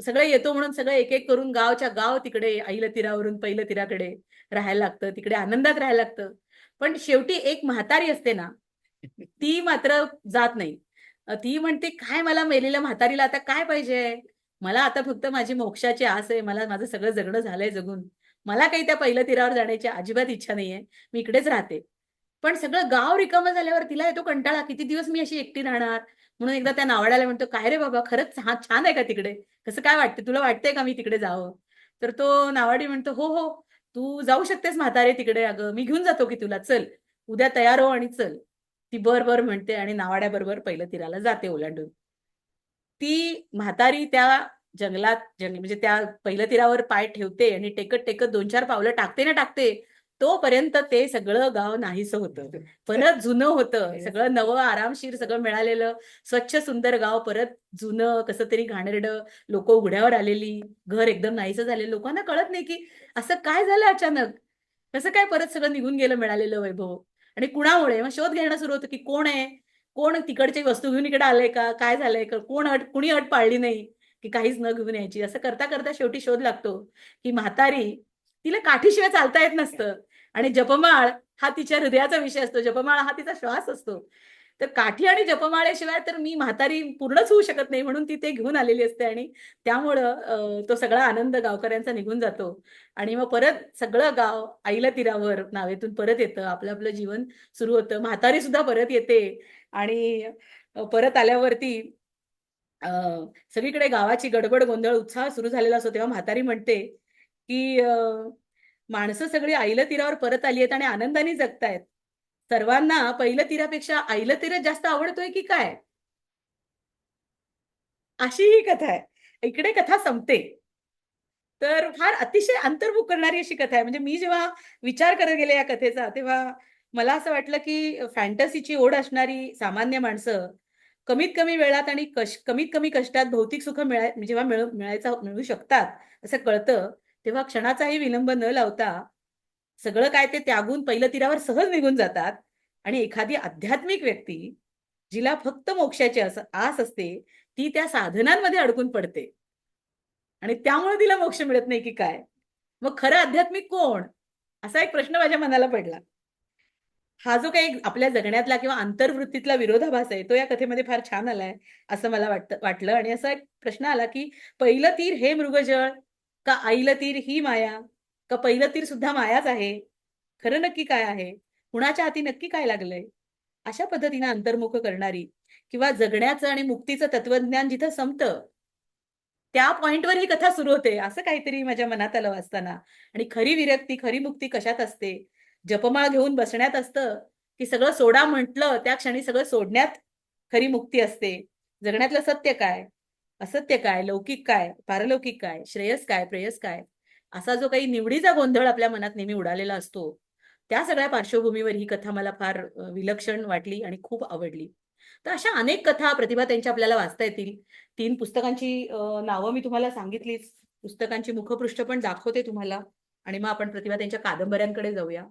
सगळे येतो म्हणून सगळे एक एक करून गावच्या गाव तिकडे ऐलं तीरावरून पहिलं तीराकडे राहायला लागतं. तिकडे आनंदात राहायला लागतं. पण शेवटी एक म्हातारी असते ना, ती मात्र जात नाही. ती म्हणते काय मला मेलेल्या म्हातारीला आता काय पाहिजे? मला आता फक्त माझी मोक्षाची आस आहे. मला माझं सगळं जगणं झालंय जगून. मला काही त्या पहिल्या तीरावर जाण्याची अजिबात इच्छा नाहीये. मी इकडेच राहते. पण सगळं गाव रिकामं झाल्यावर तिला येतो कंटाळा, किती दिवस मी अशी एकटी राहणार. म्हणून एकदा त्या नावाड्याला म्हणतो, काय रे बाबा, खरंच छान आहे का तिकडे? कसं काय वाटतं तुला, वाटतंय का मी तिकडे जावं? तर तो नावाडी म्हणतो, हो हो, तू जाऊ शकतेस म्हातारे तिकडे, अगं मी घेऊन जातो की तुला, चल उद्या तयार हो आणि चल. ती बर बर म्हणते आणि नावाड्याबरोबर पहिलं तीराला जाते ओलांडून. ती म्हातारी त्या म्हणजे त्या पहिल्या तीरावर पाय ठेवते आणि टेकत टेकत 2-4 पावलं टाकते ना टाकते, तोपर्यंत ते सगळं गाव नाहीसं होतं. परत जुनं होतं. सगळं नवं आरामशीर सगळं मिळालेलं, स्वच्छ सुंदर गाव परत जुनं कसं तरी घाणेरडं, लोकं उघड्यावर आलेली, घर एकदम नाहीसं झालेलं. लोकांना कळत नाही की असं काय झालं अचानक? कसं काय परत सगळं निघून गेलं मिळालेलं वैभव? आणि कुणामुळे? मग शोध घेणं सुरू होतं की कोण आहे? कोण तिकडची वस्तू घेऊन इकडे आलंय का? काय झालंय का? कुणी अट पाळली नाही की काहीच न घेऊन यायची. असं करता करता शेवटी शोध लागतो की म्हातारी, तिला काठीशिवाय चालता येत नसतं आणि जपमाळ हा तिच्या हृदयाचा विषय असतो. जपमाळ हा तिचा श्वास असतो. तर काठी आणि जपमाळेशिवाय तर मी म्हातारी पूर्णच होऊ शकत नाही, म्हणून ती ते घेऊन आलेली असते आणि त्यामुळं तो सगळा आनंद गावकऱ्यांचा निघून जातो आणि मग परत सगळं गाव आईला तीरावर नावेतून परत येतं. आपलं आपलं जीवन सुरू होतं. म्हातारी सुद्धा परत येते आणि परत आल्यावरती अ, सगळीकडे गावाची गडबड गोंधळ उत्साह सुरू झालेला असतो. तेव्हा म्हातारी म्हणते की माणसं सगळी आईला तीरावर परत आली आहेत आणि आनंदाने जगतायत. सर्वांना पहिलं तीरापेक्षा आईला तीरच जास्त आवडतोय की काय? अशी ही कथा आहे. इकडे कथा संपते. तर फार अतिशय अंतर्मुख करणारी अशी कथा आहे. म्हणजे मी जेव्हा विचार करत गेले या कथेचा, तेव्हा मला असं वाटलं की फॅन्टसीची ओढ असणारी सामान्य माणसं कमीत कमी वेळात आणि कमीत कमी कष्टात भौतिक सुख जेव्हा मिळू शकतात असं कळतं, तेव्हा क्षणाचाही विलंब न लावता सगळं काय ते त्यागून पहिलं तीरावर सहज निघून जातात आणि एखादी आध्यात्मिक व्यक्ती, जिला फक्त मोक्षाची आस असते, ती त्या साधनांमध्ये अडकून पडते. आणि त्यामुळे तिला मोक्ष मिळत नाही की काय? मग खरं आध्यात्मिक कोण? असा एक प्रश्न माझ्या मनाला पडला. हा जो काही आपल्या जगण्यातला किंवा अंतर्वृत्तीतला विरोधाभास आहे, तो या कथेमध्ये फार छान आलाय, असं मला वाटलं आणि असा एक प्रश्न आला, की पहिलं तीर हे मृगजळ, का आईलं तीर ही माया, का पहिलं तीर सुद्धा मायाच आहे? खरं नक्की काय आहे? कुणाच्या हाती नक्की काय लागलंय? अशा पद्धतीने अंतर्मुख करणारी किंवा जगण्याचं आणि मुक्तीचं तत्वज्ञान जिथं संपतं, त्या पॉइंटवर ही कथा सुरू होते, असं काहीतरी माझ्या मनात आलं वाचताना. आणि खरी विरक्ती, खरी मुक्ती कशात असते? जपमाळ घेऊन बसण्यात असतं, की सगळं सोडा म्हटलं त्या क्षणी सगळं सोडण्यात खरी मुक्ती असते? जगण्यातलं सत्य काय? असत्य काय? लौकिक काय? पारलौकिक काय? श्रेयस काय? प्रेयस काय? असा जो काही निवडीचा गोंधळ आपल्या मनात नेहमी उडालेला असतो, त्या सगळ्या पार्श्वभूमीवर ही कथा मला फार विलक्षण वाटली आणि खूप आवडली. तर अशा अनेक कथा प्रतिभाताईंच्या आपल्याला वाचता येतील. 3 पुस्तकांची नावं मी तुम्हाला सांगितलीच. पुस्तकांची मुखपृष्ठ पण दाखवते तुम्हाला आणि मग आपण प्रतिभाताईंच्या कादंबऱ्यांकडे जाऊया.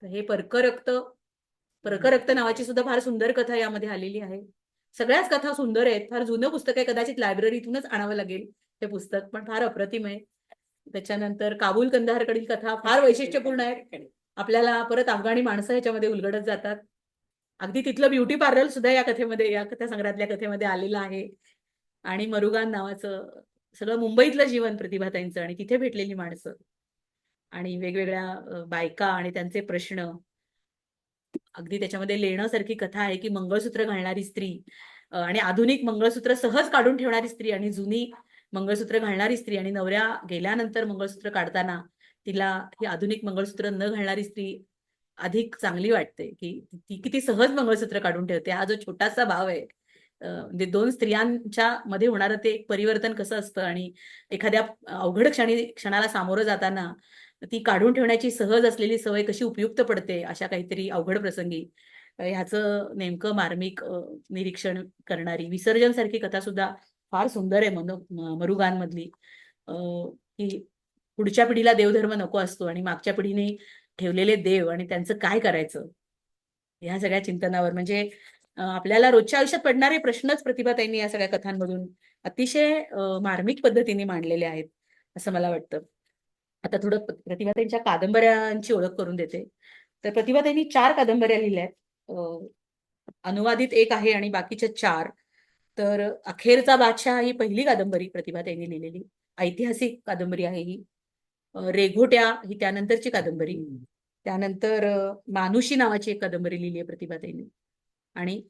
तर हे पर्क रक्त नावाची सुद्धा फार सुंदर कथा यामध्ये आलेली आहे. सगळ्याच कथा सुंदर आहेत. फार जुनं पुस्तक आहे. कदाचित लायब्ररीतूनच आणावं लागेल ते पुस्तक, पण फार अप्रतिम आहे. त्याच्यानंतर काबूल कंदाहारकडील कथा फार वैशिष्ट्यपूर्ण आहे. आपल्याला परत अफगाणी माणसं ह्याच्यामध्ये उलगडत जातात. अगदी तिथलं ब्युटी पार्लर सुद्धा या कथेमध्ये, या कथासंग्रहातल्या कथेमध्ये आलेलं आहे. आणि मरुगान नावाचं सगळं मुंबईतलं जीवन प्रतिभाताईंचं आणि तिथे भेटलेली माणसं आणि वेगवेगळ्या बायका आणि त्यांचे प्रश्न. अगदी त्याच्यामध्ये लेण्यासारखी कथा आहे की मंगळसूत्र घालणारी स्त्री आणि आधुनिक मंगळसूत्र सहज काढून ठेवणारी स्त्री आणि जुनी मंगळसूत्र घालणारी स्त्री आणि नवऱ्या गेल्यानंतर मंगळसूत्र काढताना तिला ही आधुनिक मंगळसूत्र न घालणारी स्त्री अधिक चांगली वाटते की ती किती सहज मंगळसूत्र काढून ठेवते. हा जो छोटासा भाव आहे, म्हणजे 2 स्त्रियांच्या मध्ये होणारं ते एक परिवर्तन कसं असतं आणि एखाद्या अवघड क्षणाला सामोरं जाताना ती काढून ठेवण्याची सहज असलेली सवय कशी उपयुक्त पडते अशा काहीतरी अवघड प्रसंगी. ह्याचं नेमकं मार्मिक निरीक्षण करणारी विसर्जन सारखी कथा सुद्धा फार सुंदर आहे मरुगांमधली. की पुढच्या पिढीला देवधर्म नको असतो आणि मागच्या पिढीने ठेवलेले देव आणि त्यांचं काय करायचं, ह्या सगळ्या चिंतनावर म्हणजे आपल्याला रोजच्या आयुष्यात पडणारे प्रश्नच प्रतिभाताईंनी या सगळ्या कथांमधून अतिशय मार्मिक पद्धतीने मांडलेले आहेत असं मला वाटतं. आता थोडं प्रतिभाताईंच्या कादंबऱ्यांची ओळख करून देते. तर प्रतिभाताईंनी 4 कादंबऱ्या लिहिल्या आहेत. अनुवादित 1 आहे आणि बाकीच्या 4. तर अखेरचा बादशाह ही पहिली कादंबरी प्रतिभाताईंनी लिहिलेली. ऐतिहासिक कादंबरी आहे ही. रेघोट्या ही त्यानंतरची कादंबरी. त्यानंतर मानुषी नावाची एक कादंबरी लिहिली आहे प्रतिभाताईंनी. आणि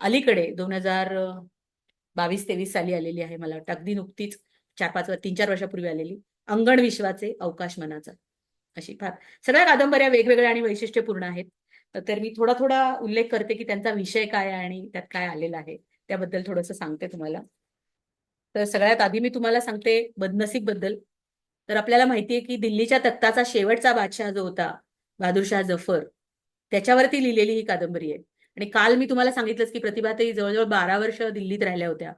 अलीकडे 2022-23 साली आलेली आहे, मला वाटतं अगदी नुकतीच 3-4 वर्षापूर्वी आलेली, अंगण विश्वाचे अवकाश मनाचा. अशी फार सगळ्या कादंबऱ्या वेगवेगळ्या आणि वैशिष्ट्यपूर्ण आहेत. तर मी थोडा थोडा उल्लेख करते की त्यांचा विषय काय आहे आणि त्यात काय आलेलं आहे, त्याबद्दल थोडंसं सांगते तुम्हाला. तर सगळ्यात आधी मी तुम्हाला सांगते बदनसीब बद्दल. तर आपल्याला माहितीये की दिल्लीच्या तख्ताचा शेवटचा बादशाह जो होता, बहादूरशाह जफर, त्याच्यावरती लिहिलेली ही कादंबरी आहे. आणि काल मी तुम्हाला सांगितलंच की प्रतिभाताई जवळजवळ 12 वर्ष दिल्लीत राहिल्या होत्या.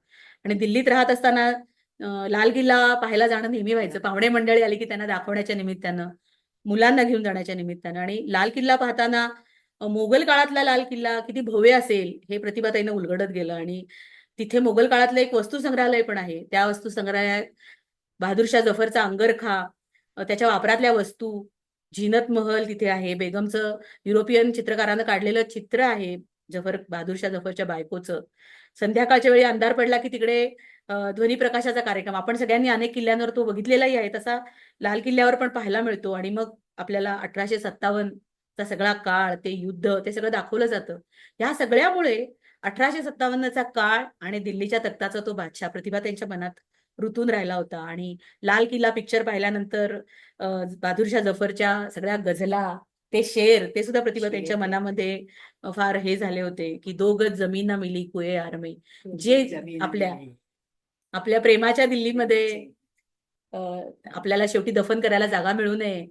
आणि दिल्लीत राहत असताना लाल किल्ला पाहायला जाणं नेहमी व्हायचं. पाहुणे मंडळी आली की त्यांना दाखवण्याच्या निमित्तानं, मुलांना घेऊन जाण्याच्या निमित्तानं. आणि लाल किल्ला पाहताना मोगल काळातला लाल किल्ला किती भव्य असेल हे प्रतिभाताईनं उलगडत गेलं. आणि तिथे मोगल काळातलं एक वस्तू संग्रहालय पण आहे. त्या वस्तू संग्रहालयात बहादूरशाह जफरचा अंगरखा, त्याच्या वापरातल्या वस्तू, झीनत महल तिथे आहे, बेगमचं युरोपियन चित्रकारानं काढलेलं चित्र आहे बहादूरशाह जफरच्या बायकोचं. संध्याकाळच्या वेळी अंधार पडला की तिकडे ध्वनी प्रकाशाचा कार्यक्रम, आपण सगळ्यांनी अनेक किल्ल्यांवर तो बघितलेलाही आहे, तसा लाल किल्ल्यावर पण पाहायला मिळतो. आणि मग आपल्याला 1857चा सगळा काळ, ते युद्ध, ते सगळं दाखवलं जातं. या सगळ्यामुळे 1857चा काळ आणि दिल्लीच्या तख्ताचा तो बादशाह प्रतिभा त्यांच्या मनात रुतून राहिला होता. आणि लाल किल्ला पिक्चर पाहिल्यानंतर बहादूरशाह जफरच्या सगळ्या गझला, ते शेर, ते सुद्धा प्रतिभा त्यांच्या मनामध्ये फार हे झाले होते की 2 गज जमीन ना मिली कुए यार में. जे आपल्या प्रेमाच्या दिल्लीमध्ये आपल्याला शेवटी दफन करायला जागा मिळू नये,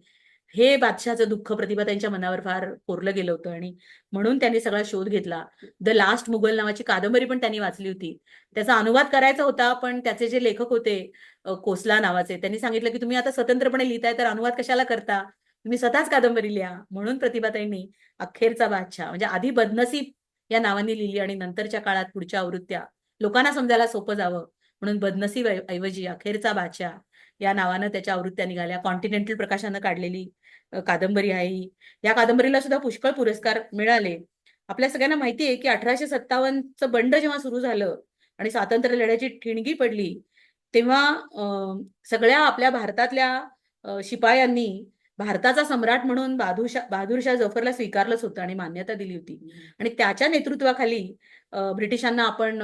हे बादशहाचं दुःख प्रतिभा त्यांच्या मनावर फार कोरलं गेलं होतं. आणि म्हणून त्यांनी सगळा शोध घेतला. द लास्ट मुघल नावाची कादंबरी पण त्यांनी वाचली होती. त्याचा अनुवाद करायचा होता, पण त्याचे जे लेखक होते कोसला नावाचे, त्यांनी सांगितलं की तुम्ही आता स्वतंत्रपणे लिहिताय तर अनुवाद कशाला करता, तुम्ही स्वतःच कादंबरी लिहा. म्हणून प्रतिभाताईंनी अखेरचा बादशाह म्हणजे आधी बदनसीब या नावाने लिहिली आणि नंतरच्या काळात पुढच्या आवृत्त्या लोकांना समजायला सोपं जावं म्हणून बदनसीब ऐवजी अखेरचा बादशाह या नावानं त्याच्या आवृत्त्या निघाल्या. कॉन्टिनेंटल प्रकाशानं काढलेली कादंबरी आहे ही. या कादंबरीला सुद्धा पुष्कळ पुरस्कार मिळाले. आपल्या सगळ्यांना माहिती आहे की 1857चं बंड जेव्हा सुरू झालं आणि स्वातंत्र्य लढ्याची ठिणगी पडली, तेव्हा सगळ्या आपल्या भारतातल्या शिपायांनी भारताचा सम्राट म्हणून बहादूरशाह जफरला स्वीकारलंच होतं आणि मान्यता दिली होती. आणि त्याच्या नेतृत्वाखाली ब्रिटिशांना आपण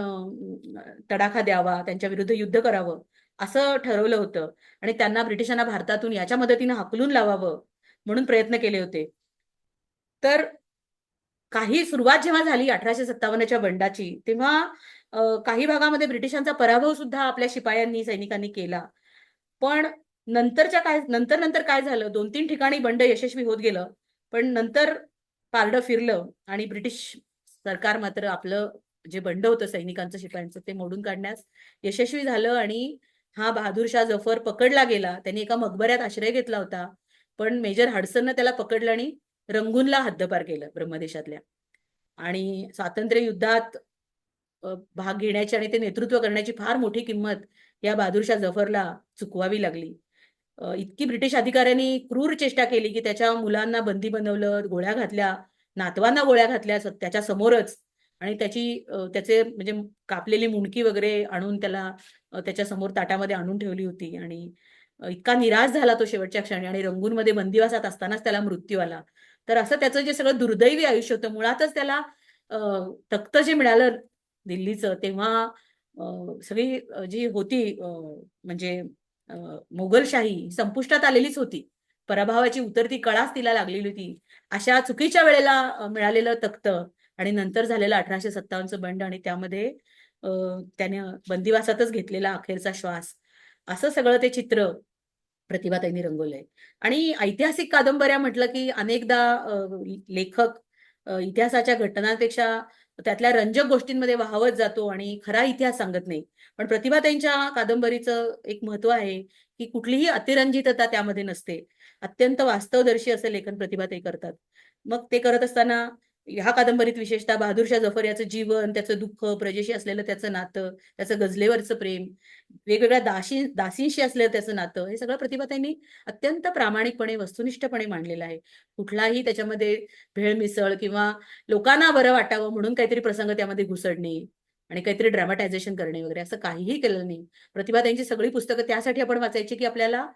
तडाखा द्यावा, त्यांच्या विरुद्ध युद्ध करावं असं ठरवलं होतं. आणि त्यांना ब्रिटिशांना भारतातून याच्या मदतीनं हाकलून लावावं म्हणून प्रयत्न केले होते. तर काही सुरुवात जेव्हा झाली 1857च्या बंडाची, तेव्हा काही भागामध्ये ब्रिटिशांचा पराभव सुद्धा आपल्या शिपायांनी, सैनिकांनी केला. पण नंतर काय झालं, 2-3 ठिकाणी बंड यशस्वी होत गेलं, पण नंतर पारडं फिरलं आणि ब्रिटिश सरकार मात्र आपलं जे बंड होतं सैनिकांचं, शिपायांचं, ते मोडून काढण्यास यशस्वी झालं. आणि हा बहादूरशाह जफर पकडला गेला. त्यांनी एका मकबऱ्यात आश्रय घेतला होता, पण मेजर हडसननं त्याला पकडलं आणि रंगूनला हद्दपार केलं ब्रह्मदेशातल्या. आणि स्वातंत्र्य युद्धात भाग घेण्याची आणि ते नेतृत्व करण्याची फार मोठी किंमत या बहादूरशाह जफरला चुकवावी लागली. इतकी ब्रिटिश अधिकाऱ्यांनी क्रूर चेष्टा केली की त्याच्या मुलांना बंदी बनवलं, गोळ्या घातल्या, नातवांना गोळ्या घातल्या त्याच्या समोरच. आणि त्याचे म्हणजे कापलेली मुंडकी वगैरे आणून त्याला त्याच्या समोर ताटामध्ये आणून ठेवली होती. आणि इतका निराश झाला तो शेवटच्या क्षणी आणि रंगूनमध्ये बंदिवासात असतानाच त्याला मृत्यू आला. तर असं त्याचं जे सगळं दुर्दैवी आयुष्य होतं, मुळातच त्याला तख्त जे मिळालं दिल्लीचं, तेव्हा सगळी जी होती म्हणजे मोगलशाही संपुष्टात आलेलीच होती. पराभवाची उतरती कळाच तिला लागलेली होती. अशा चुकीच्या वेळेला मिळालेलं तख्त आणि नंतर झालेलं 1857चं बंड आणि त्यामध्ये त्याने बंदिवासातच घेतलेला अखेरचा श्वास, असं सगळं ते चित्र प्रतिभाताईंनी रंगवलंय. आणि ऐतिहासिक कादंबऱ्या म्हटलं की अनेकदा लेखक इतिहासाच्या घटनांपेक्षा त्यातल्या रंजक गोष्टींमध्ये वाहवत जातो आणि खरा इतिहास सांगत नाही. पण प्रतिभाताईंच्या कादंबरीचं एक महत्व आहे की कुठलीही अतिरंजितता त्यामध्ये नसते. अत्यंत वास्तवदर्शी असं लेखन प्रतिभाताई करतात. मग ते करत असताना ह्या कादंबरीत विशेषतः बहादूरशाह जफर याचं जीवन, त्याचं दुःख, प्रजेशी असलेलं त्याचं नातं, त्याचं गझलेवरचं प्रेम, वेगवेगळ्या दासींशी असलेलं त्याचं नातं, हे सगळं प्रतिभाताईंनी अत्यंत प्रामाणिकपणे, वस्तुनिष्ठपणे मांडलेलं आहे. कुठलाही त्याच्यामध्ये भेळमिसळ किंवा लोकांना बरं वाटावं म्हणून काहीतरी प्रसंग त्यामध्ये घुसडणे आणि काहीतरी ड्रामाटायझेशन करणे वगैरे असं काहीही केलं नाही. प्रतिभाताईंची सगळी पुस्तकं त्यासाठी आपण वाचायची की आपल्याला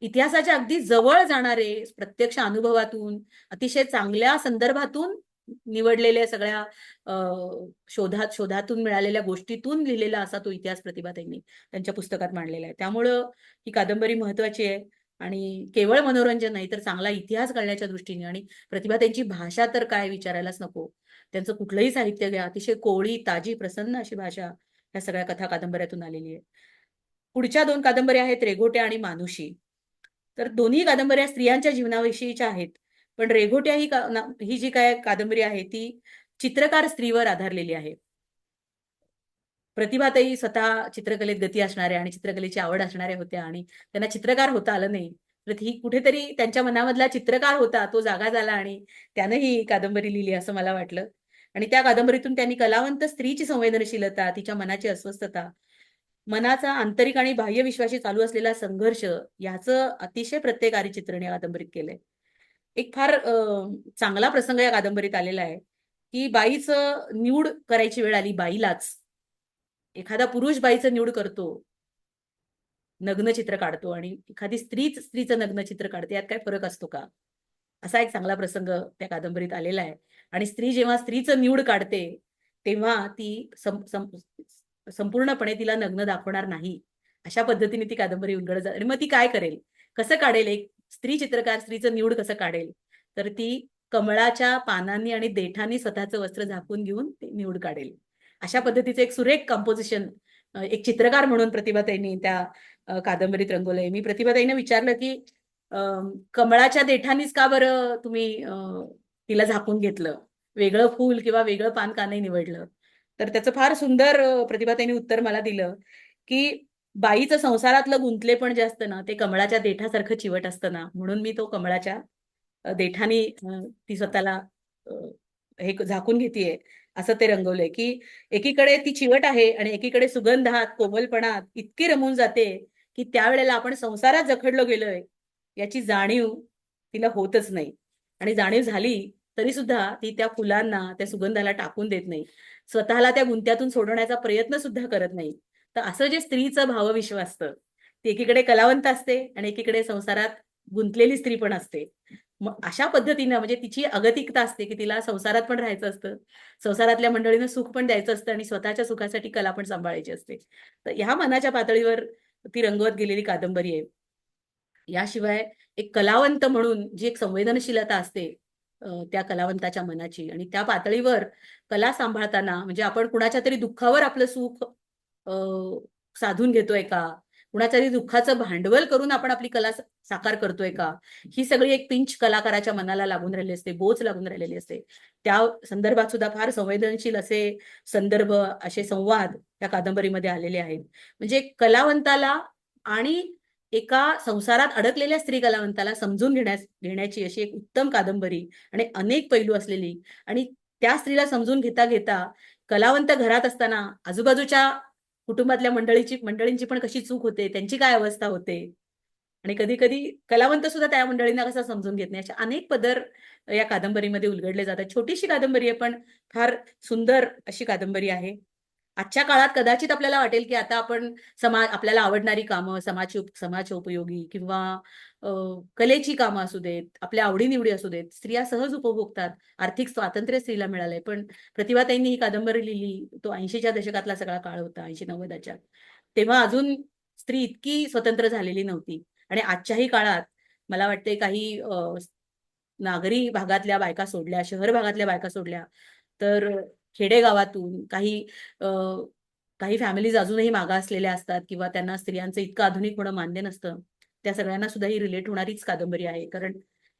इतिहासाच्या अगदी जवळ जाणारे, प्रत्यक्ष अनुभवातून, अतिशय चांगल्या संदर्भातून निवडलेल्या सगळ्या शोधातून मिळालेल्या गोष्टीतून लिहिलेला असा तो इतिहास प्रतिभाताईंनी त्यांच्या पुस्तकात मांडलेला आहे. त्यामुळं ही कादंबरी महत्वाची आहे आणि केवळ मनोरंजन नाही तर चांगला इतिहास कळण्याच्या दृष्टीने. आणि प्रतिभाताईंची भाषा तर काय विचारायलाच नको. त्यांचं कुठलंही साहित्य घ्या, अतिशय कोवळी, ताजी, प्रसन्न अशी भाषा ह्या सगळ्या कथा कादंबऱ्यातून आलेली आहे. पुढच्या 2 कादंबऱ्या आहेत रेघोट्या आणि मानुषी. तर दोन्ही कादंबऱ्या स्त्रियांच्या जीवनाविषयीच्या आहेत. पण रेघोट्या ही जी काय कादंबरी आहे ती चित्रकार स्त्रीवर आधारलेली आहे. प्रतिभाताई स्वतः चित्रकलेत गती असणाऱ्या आणि चित्रकलेची आवड असणाऱ्या होत्या आणि त्यांना चित्रकार होता आलं नाही. तर ही कुठेतरी त्यांच्या मनामधला चित्रकार होता तो जागा झाला आणि त्यानं ही कादंबरी लिहिली असं मला वाटलं. आणि त्या कादंबरीतून त्यांनी कलावंत स्त्रीची संवेदनशीलता, तिच्या मनाची अस्वस्थता, मनाचा आंतरिक आणि बाह्य विश्वाशी चालू असलेला संघर्ष याचं अतिशय प्रत्येकारी चित्रण या कादंबरीत केलंय. एक फार चांगला प्रसंग या कादंबरीत आलेला आहे की बाईचं निवड करायची वेळ आली बाईलाच. एखादा पुरुष बाईचं निवड करतो, नग्न चित्र काढतो आणि एखादी स्त्रीचं नग्न चित्र काढते, यात काय फरक असतो का? असा एक चांगला प्रसंग त्या कादंबरीत आलेला आहे. आणि स्त्री जेव्हा स्त्रीचं निवड काढते तेव्हा ती संपूर्णपणे तिला नग्न दाखवणार नाही अशा पद्धतीने ती कादंबरी उलगडत जाते. आणि मग ती काय करेल, कसं काढेल, एक स्त्री चित्रकार स्त्रीचं निवड कसं काढेल, तर ती कमळाच्या पानांनी आणि देठांनी स्वतःचं वस्त्र झाकून घेऊन ते निवड काढेल. अशा पद्धतीचं एक सुरेख कंपोजिशन एक चित्रकार म्हणून प्रतिभाताईंनी त्या कादंबरीत रंगवलंय. मी प्रतिभाताईंना विचारलं की कमळाच्या देठांनीच का बरं तुम्ही तिला झाकून घेतलं, वेगळं फूल किंवा वेगळं पान का नाही निवडलं? तर त्याचं फार सुंदर प्रतिभाताईंनी उत्तर मला दिलं की बाईचं संसारातलं गुंतलेपण जे असतं ना ते कमळाच्या देठासारखं चिवट असतं ना, म्हणून मी तो कमळाच्या देठानी ती स्वतःला हे झाकून घेतीये असं ते रंगवलंय. की एकीकडे ती चिवट आहे आणि एकीकडे सुगंधात, कोमलपणात इतकी रमून जाते की त्यावेळेला आपण संसारात जखडलो गेलोय याची जाणीव तिला होतच नाही. आणि जाणीव झाली तरी सुद्धा ती त्या फुलांना, त्या सुगंधाला टाकून देत नाही, स्वतःला त्या गुंत्यातून सोडवण्याचा प्रयत्न सुद्धा करत नाही. तर असं जे स्त्रीचं भावविश्व असतं, ती एकीकडे कलावंत असते आणि एकीकडे संसारात गुंतलेली स्त्री पण असते. मग अशा पद्धतीनं म्हणजे तिची अगतिकता असते की तिला संसारात पण राहायचं असतं, संसारातल्या मंडळींना सुख पण द्यायचं असतं आणि स्वतःच्या सुखासाठी कला पण सांभाळायची असते. तर ह्या मनाच्या पातळीवर ती रंगवत गेलेली कादंबरी आहे. याशिवाय एक कलावंत म्हणून जी एक संवेदनशीलता असते त्या कलावंताच्या मनाची, आणि त्या पातळीवर कला सांभाळताना म्हणजे आपण कुणाच्या तरी दुःखावर आपलं सुख साधून घेतोय का, कुणाच्या तरी दुःखाचं भांडवल करून आपण आपली कला साकार करतोय का, ही सगळी एक पिंच कलाकाराच्या मनाला लागून राहिली असते, बोच लागून राहिलेली असते. त्या संदर्भात सुद्धा फार संवेदनशील असे संदर्भ, असे संवाद त्या कादंबरीमध्ये आलेले आहेत. म्हणजे कलावंताला आणि एका संसारात अडकलेल्या स्त्री कलावंताला समजून घेण्याची अशी एक उत्तम कादंबरी आणि अनेक पैलू असलेली. आणि त्या स्त्रीला समजून घेता घेता कलावंत घरात असताना आजूबाजूच्या कुटुंबातल्या मंडळींची पण कशी चूक होते, त्यांची काय अवस्था होते, आणि कधी कधी कलावंत सुद्धा त्या मंडळींना कसा समजून घेत नाही, अशा अनेक पदर या कादंबरीमध्ये उलगडले जातात. छोटीशी कादंबरी आहे पण फार सुंदर अशी कादंबरी आहे. आजच्या काळात कदाचित आपल्याला वाटेल की आता आपण आपल्याला आवडणारी कामं, समाजोपयोगी किंवा कलेची कामं असू देत, आपल्या आवडीनिवडी असू देत, स्त्रिया सहज उपभोगतात, आर्थिक स्वातंत्र्य स्त्रीला मिळालंय. पण प्रतिभाताईंनी ही कादंबरी लिहिली तो 80च्या दशकातला सगळा काळ होता, 80-90च्या. तेव्हा अजून स्त्री इतकी स्वतंत्र झालेली नव्हती. आणि आजच्याही काळात मला वाटते काही नागरी भागातल्या बायका सोडल्या, शहर भागातल्या बायका सोडल्या, तर खेडेगावातून काही फॅमिलीज अजूनही मागासलेल्या असतात किंवा त्यांना स्त्रियांचं इतकं आधुनिक होणं मान्य नसतं. त्या सगळ्यांना सुद्धा ही रिलेट होणारीच कादंबरी आहे. कारण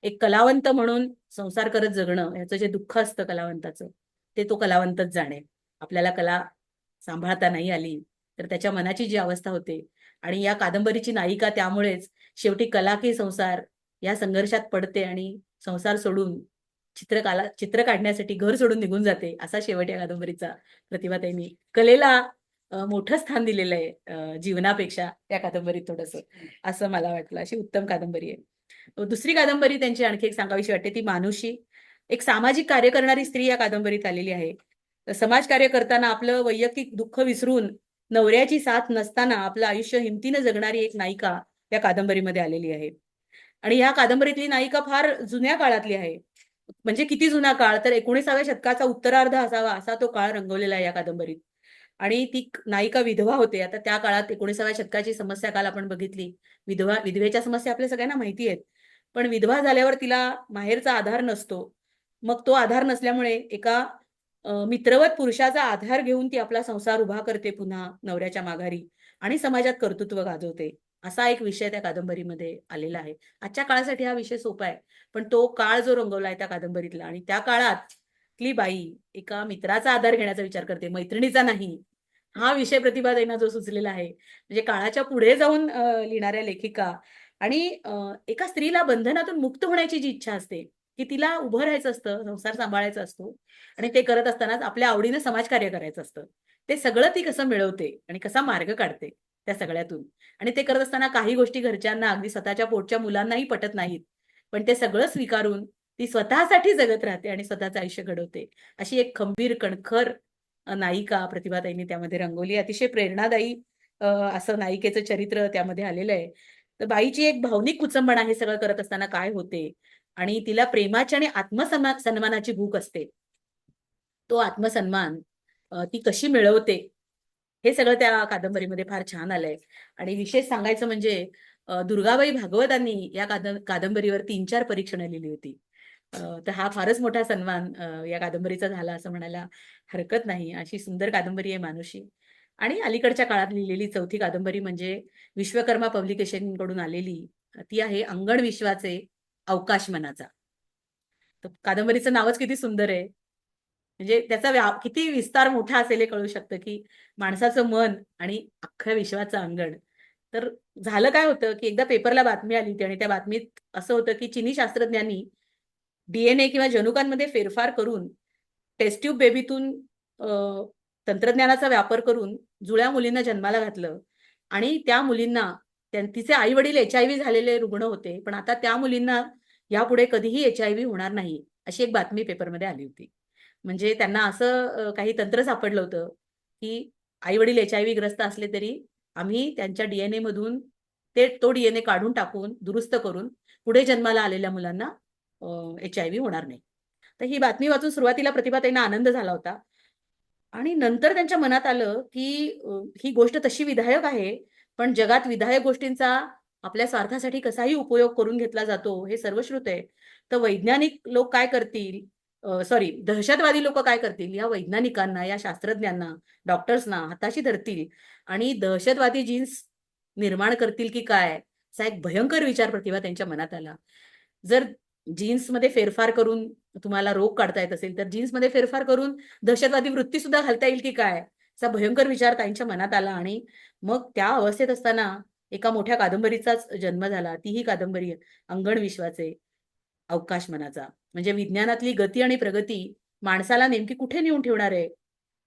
एक कलावंत म्हणून संसार करत जगणं याचं जे दुःख असतं कलावंताचं, ते तो कलावंतच जाणे. आपल्याला कला सांभाळता नाही आली तर त्याच्या मनाची जी अवस्था होते, आणि या कादंबरीची नायिका त्यामुळेच शेवटी कला की संसार या संघर्षात पडते आणि संसार सोडून चित्र काढण्यासाठी घर सोडून निघून जाते. असा शेवट या कादंबरीचा प्रतिभाताईंनी कलेला मोठं स्थान दिलेलं आहे जीवनापेक्षा त्या कादंबरीत थोडंसं, असं मला वाटलं. अशी उत्तम कादंबरी आहे. दुसरी कादंबरी त्यांची आणखी एक सांगावीशी वाटते ती मानुषी. एक सामाजिक कार्य करणारी स्त्री या कादंबरीत आलेली आहे. समाजकार्य करताना आपलं वैयक्तिक दुःख विसरून नवऱ्याची साथ नसताना आपलं आयुष्य हिमतीनं जगणारी एक नायिका त्या कादंबरीमध्ये आलेली आहे. आणि या कादंबरीतली नायिका फार जुन्या काळातली आहे. म्हणजे किती जुना काळ, तर 19व्या शतकाचा उत्तरार्ध असावा असा तो काळ रंगवलेला आहे या कादंबरीत. आणि ती नायिका विधवा होते. आता त्या काळात 19व्या शतकाची समस्या काल आपण बघितली. विधवेच्या समस्या आपल्या सगळ्यांना माहिती आहेत. पण विधवा झाल्यावर तिला माहेरचा आधार नसतो. मग तो आधार नसल्यामुळे एका मित्रवत पुरुषाचा आधार घेऊन ती आपला संसार उभा करते पुन्हा नवऱ्याच्या माघारी आणि समाजात कर्तृत्व गाजवते. असा एक विषय त्या कादंबरीमध्ये आलेला आहे. आजच्या काळासाठी हा विषय सोपा आहे, पण तो काळ जो रंगवलाय त्या कादंबरीतला, आणि त्या काळातली बाई एका मित्राचा आधार घेण्याचा विचार करते, मैत्रिणीचा नाही. हा विषय प्रतिभाताईंना जो सुचलेला आहे, म्हणजे काळाच्या पुढे जाऊन लिहिणाऱ्या लेखिका, आणि एका स्त्रीला बंधनातून मुक्त होण्याची जी इच्छा असते, की तिला उभं राहायचं असतं, संसार सांभाळायचा असतो, आणि ते करत असतानाच आपल्या आवडीनं समाजकार्य करायचं असतं. ते सगळं ती कसं मिळवते आणि कसा मार्ग काढते त्या सगळ्यातून. आणि ते करत असताना काही गोष्टी घरच्यांना, अगदी स्वतःच्या पोटच्या मुलांनाही पटत नाहीत, पण ते सगळं स्वीकारून ती स्वतःसाठी जगत राहते आणि स्वतःचं आयुष्य घडवते. अशी एक खंबीर कणखर नायिका प्रतिभाताईंनी त्यामध्ये रंगवली. अतिशय प्रेरणादायी असं नायिकेचं चरित्र त्यामध्ये आलेलं आहे. तर बाईची एक भावनिक कुचंबणा हे सगळं करत असताना काय होते, आणि तिला प्रेमाची आणि सन्मानाची भूक असते. तो आत्मसन्मान ती कशी मिळवते, हे सगळं त्या कादंबरीमध्ये फार छान आलंय. आणि विशेष सांगायचं म्हणजे दुर्गाबाई भागवतांनी या कादंबरीवर 3-4 परीक्षणं लिहिली होती. तर हा फारच मोठा सन्मान या कादंबरीचा झाला असं म्हणायला हरकत नाही. अशी सुंदर कादंबरी आहे मानुषी. आणि अलीकडच्या काळात लिहिलेली 4थी कादंबरी म्हणजे विश्वकर्मा पब्लिकेशन कडून आलेली, ती आहे अंगण विश्वाचे अवकाश मनाचा. तर कादंबरीचं नावच किती सुंदर आहे. म्हणजे त्याचा किती विस्तार मोठा असेल हे कळू शकतं, की माणसाचं मन आणि अख्ख्या विश्वाचं अंगण. तर झालं काय होतं, की एकदा पेपरला बातमी आली होती, आणि त्या बातमीत असं होतं, की चिनी शास्त्रज्ञांनी डीएनए किंवा जनुकांमध्ये फेरफार करून टेस्ट ट्यूब बेबीतून तंत्रज्ञानाचा वापर करून जुळ्या मुलींना जन्माला घातलं, आणि त्या मुलींना तिचे आई वडील HIV झालेले रुग्ण होते, पण आता त्या मुलींना यापुढे कधीही HIV होणार नाही, अशी एक बातमी पेपरमध्ये आली होती. म्हणजे त्यांना असं काही तंत्र सापडलं होतं, की आई वडील HIV ग्रस्त असले तरी आम्ही त्यांच्या डीएनए मधून तो डीएनए काढून टाकून दुरुस्त करून पुढे जन्माला आलेल्या मुलांना HIV होणार नाही. तर ही बातमी वाचून सुरुवातीला प्रतिभाताईंना आनंद झाला होता. आणि नंतर त्यांच्या मनात आलं, की ही गोष्ट तशी विधायक आहे, पण जगात विधायक गोष्टींचा आपल्या स्वार्थासाठी कसाही उपयोग करून घेतला जातो, हे सर्वश्रुत आहे. तर वैज्ञानिक लोक काय करतील, सॉरी, दहशतवादी लोक काय करतील, या वैज्ञानिकांना, या शास्त्रज्ञांना, डॉक्टर्सना हाताशी धरतील आणि दहशतवादी जीन्स निर्माण करतील की काय, असा एक भयंकर विचार प्रतिभा त्यांच्या मनात आला. जर जीन्समध्ये फेरफार करून तुम्हाला रोग काढता येत असेल, तर जीन्समध्ये फेरफार करून दहशतवादी वृत्ती सुद्धा घालता येईल की काय, असा भयंकर विचार त्यांच्या मनात आला. आणि मग त्या अवस्थेत असताना एका मोठ्या कादंबरीचाच जन्म झाला. तीही कादंबरी अंगण विश्वाचे अवकाश मनाचा. म्हणजे विज्ञानातली गती आणि प्रगती माणसाला नेमकी कुठे नेऊन ठेवणार आहे?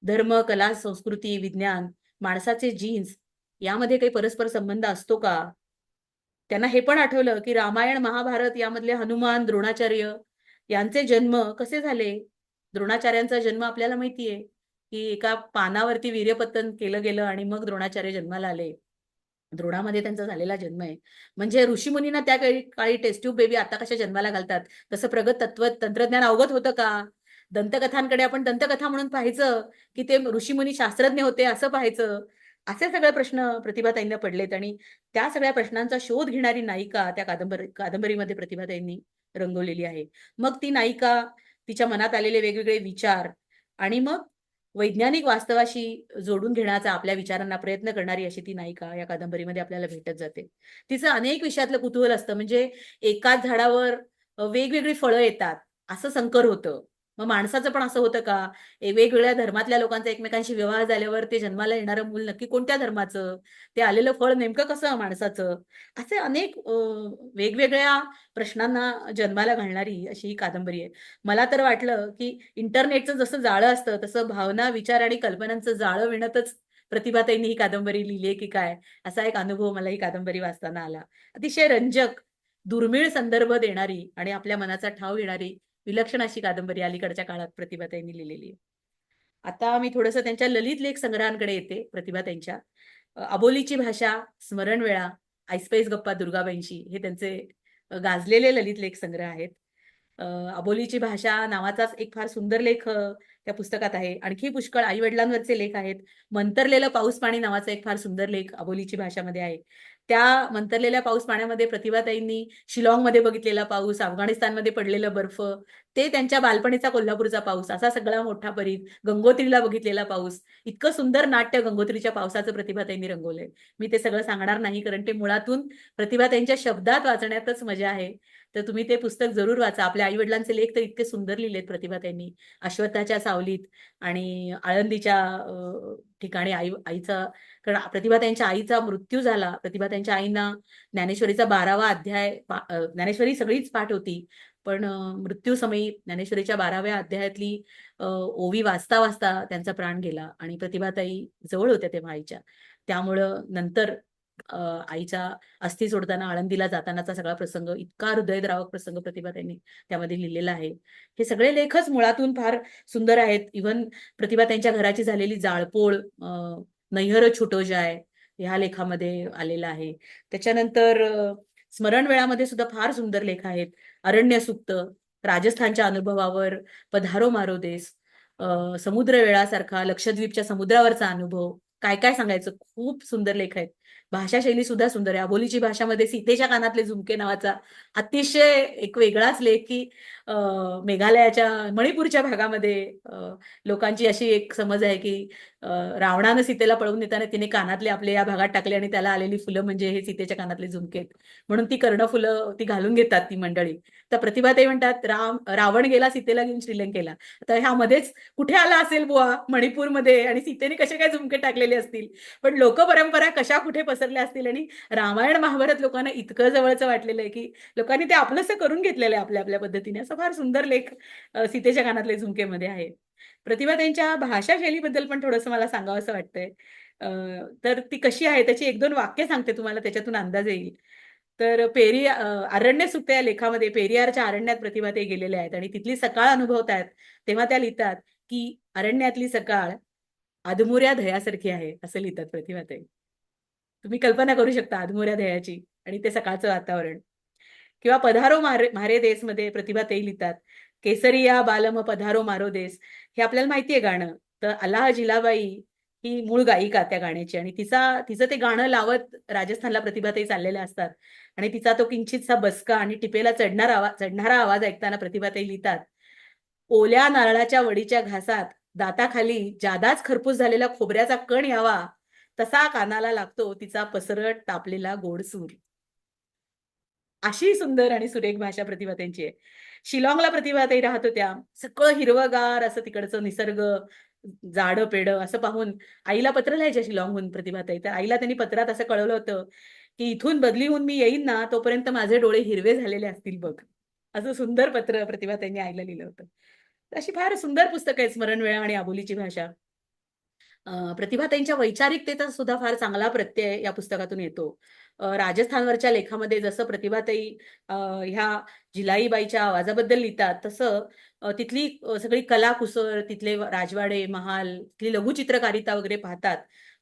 धर्म, कला, संस्कृती, विज्ञान, माणसाचे जीन्स यामध्ये काही परस्पर संबंध असतो का? त्यांना हे पण आठवलं, की रामायण, महाभारत यामधले हनुमान, द्रोणाचार्य यांचे जन्म कसे झाले? द्रोणाचार्यांचा जन्म आपल्याला माहिती आहे, की एका पानावरती वीर्यपतन केलं गेलं आणि मग द्रोणाचार्य जन्माला आले. द्रोणामध्ये त्यांचा झालेला जन्म आहे. म्हणजे ऋषीमुनींना त्या काळी टेस्ट ट्यूब बेबी आता कशा जन्माला घालतात, तसं प्रगत तंत्रज्ञान अवगत होतं का? दंतकथांकडे आपण दंतकथा म्हणून पाहायचं, की ते ऋषीमुनी शास्त्रज्ञ होते असं पाहायचं? असे सगळे प्रश्न प्रतिभाताईंना पडलेत. आणि त्या सगळ्या प्रश्नांचा शोध घेणारी नायिका त्या कादंबरीमध्ये प्रतिभाताईंनी रंगवलेली आहे. मग ती नायिका, तिच्या मनात आलेले वेगवेगळे विचार, आणि मग वैज्ञानिक वास्तवाशी जोडून घेण्याचा आपल्या विचारांना प्रयत्न करणारी अशी ती नायिका या कादंबरीमध्ये आपल्याला भेटत जाते. तिचं अनेक विषयातलं कुतूहल असतं. म्हणजे एकाच झाडावर वेगवेगळी फळं येतात, असं संकर होतं. मग माणसाचं पण असं होतं का? वेगवेगळ्या धर्मातल्या लोकांचा एकमेकांशी विवाह झाल्यावर ते जन्माला येणारं मूल नक्की कोणत्या धर्माचं? ते आलेलं फळ नेमकं कसं माणसाचं? असे अनेक वेगवेगळ्या प्रश्नांना जन्माला घालणारी अशी ही कादंबरी आहे. मला तर वाटलं, की इंटरनेटचं जसं जाळं असतं, तसं भावना, विचार आणि कल्पनांचं जाळं विणतच प्रतिभाताईंनी ही कादंबरी लिहिली आहे की काय, असा एक अनुभव मला ही कादंबरी वाचताना आला. अतिशय रंजक, दुर्मिळ संदर्भ देणारी आणि आपल्या मनाचा ठाव घेणारी विलक्षण अशी कादंबरी अलीकडच्या काळात प्रतिभाताईंनी लिहिलेली आहे. आता मी थोडंसं त्यांच्या ललित लेख संग्रहांकडे येते. प्रतिभाताईंच्या अबोलीची भाषा, स्मरणवेळा, ऐसपैस गप्पा दुर्गाबाईंशी हे त्यांचे गाजलेले ललित लेख संग्रह आहेत. अबोलीची भाषा नावाचाच एक फार सुंदर लेख त्या पुस्तकात आहे. आणखी पुष्कळ आई वडिलांवरचे लेख आहेत. मंतरलेलं पाऊस पाणी नावाचा एक फार सुंदर लेख अबोलीची भाषामध्ये आहे. त्या मंतरलेल्या पाऊस पाण्यामध्ये प्रतिभाताईंनी शिलाँगमध्ये बघितलेला पाऊस, अफगाणिस्तानमध्ये पडलेलं बर्फ, ते त्यांच्या बालपणीचा कोल्हापूरचा पाऊस असा सगळा मोठा परीघ, गंगोत्रीला बघितलेला पाऊस, इतकं सुंदर नाट्य गंगोत्रीच्या पावसाचं प्रतिभाताईंनी रंगवलंय. मी ते सगळं सांगणार नाही, कारण ते मुळातून प्रतिभाताईंच्या शब्दात वाचण्यातच मजा आहे. तर तुम्ही ते पुस्तक जरूर वाचा. आपल्या आई वडिलांचे लेख तर इतके सुंदर लिहिलेत प्रतिभाताईंनी. अश्वत्थाच्या सावलीत आणि आळंदीच्या ठिकाणी आईचा, कारण प्रतिभाताईंच्या आईचा मृत्यू झाला. प्रतिभाताईंच्या आईंना ज्ञानेश्वरीचा 12वा अध्याय ज्ञानेश्वरी सगळीच पाठ होती, पण मृत्यूसमयी ज्ञानेश्वरीच्या 12व्या अध्यायातली ओवी वाचता वाचता त्यांचा प्राण गेला आणि प्रतिभाताई जवळ होत्या तेव्हा आईच्या. त्यामुळं नंतर आईच्या अस्थी सोडताना आळंदीला जातानाचा सगळा प्रसंग, इतका हृदयद्रावक प्रसंग प्रतिभाताईंनी त्यामध्ये लिहिलेला आहे. हे सगळे लेखच मुळातून फार सुंदर आहेत. इव्हन प्रतिभाताईंच्या घराची झालेली जाळपोळ, नैहर छुटो जाय, ह्या लेखामध्ये आलेला आहे. त्याच्यानंतर स्मरणवेळामध्ये सुद्धा फार सुंदर लेख आहेत. अरण्य सुक्त, राजस्थानच्या अनुभवावर, पधारो मारो देस, समुद्रवेळासारखा लक्षद्वीपच्या समुद्रावरचा अनुभव, काय काय सांगायचं, खूप सुंदर लेख आहेत. भाषा शैली सुद्धा सुंदर आहे. अबोलीची भाषामध्ये सीतेच्या कानातले झुमके नावाचा अतिशय एक वेगळाच लेख, की मेघालयाच्या मणिपूरच्या भागामध्ये लोकांची अशी एक समज आहे की रावणानं सीतेला पळवून नेताना तिने कानातले आपले या भागात टाकले आणि त्याला आलेली फुलं म्हणजे हे सीतेच्या कानातले झुमके आहेत, म्हणून ती कर्णफुलं ती घालून घेतात ती मंडळी. तर प्रतिभाताई म्हणतात रावण गेला सीतेला घेऊन श्रीलंकेला, तर ह्यामध्येच कुठे आला असेल बुवा मणिपूरमध्ये, आणि सीतेने कसे काय झुमके टाकलेले असतील, पण लोकपरंपरा कशा कुठे पसरल्या असतील. आणि रामायण महाभारत लोकांना इतकं जवळचं वाटलेलं आहे की लोकांनी ते आपलंसं करून घेतलेलं आहे आपल्या आपल्या पद्धतीने. असं फार सुंदर लेख सीतेच्या कानातले झुमकेमध्ये आहे. प्रतिभाताईंच्या भाषा शैलीबद्दल पण थोडंसं मला सांगावं असं वाटतंय. तर ती कशी आहे त्याची 1-2 वाक्य सांगते तुम्हाला, त्याच्यातून अंदाज येईल. तर अरण्य सुक्त या लेखामध्ये पेरियारच्या अरण्यात प्रतिभाताई गेलेल्या आहेत आणि तिथली सकाळ अनुभवतायत. तेव्हा त्या लिहितात की अरण्यातली सकाळ अधमुऱ्या दह्यासारखी आहे, असं लिहितात प्रतिभाताई. तुम्ही कल्पना करू शकता अधमुऱ्या दह्याची आणि ते सकाळचं वातावरण. किंवा पधारो मारे देस मध्ये प्रतिभाताई लिहितात, केसरिया बालम पधारो मारो देस. हे आपल्याला माहितीये गाणं. तर अल्लाह जिलाबाई ही मूळ गायिका त्या गाण्याची, आणि तिचं ते गाणं लावत राजस्थानला प्रतिभाताई चाललेल्या असतात आणि तिचा तो किंचितसा बसका आणि टिपेला चढणारा आवाज ऐकताना प्रतिभाताई लिहितात, ओल्या नारळाच्या वडीच्या घासात दाताखाली जादाच खरपूस झालेला खोबऱ्याचा कण यावा तसा कानाला लागतो तिचा पसरट तापलेला गोडसूर. अशी सुंदर आणि सुरेख भाषा प्रतिभाताईंची आहे. शिलाँगला प्रतिभाताई राहत होत्या. सगळं हिरवगार असं तिकडचं निसर्ग, झाडं पेडं असं पाहून आईला पत्र लिहायच्या शिलाँगहून प्रतिभाताई. तर आईला त्यांनी पत्रात असं कळवलं होतं की इथून बदली होऊन मी येईन ना, तोपर्यंत माझे डोळे हिरवे झालेले असतील बघ. असं सुंदर पत्र प्रतिभाताईंनी आईला लिहिलं होतं. अशी फार सुंदर पुस्तकं आहेत स्मरणवेळा आणि अबोलीची भाषा. प्रतिभाताईंच्या वैचारिकतेचा सुद्धा फार चांगला प्रत्यय या पुस्तकातून येतो. राजस्थानवरच्या लेखामध्ये जसं प्रतिभाताई ह्या जिलाईबाईच्या आवाजाबद्दल लिहितात, तसं तिथली सगळी कलाकुसर, तिथले राजवाडे, महाल, तिथली लघुचित्रकारिता वगैरे पाहतात,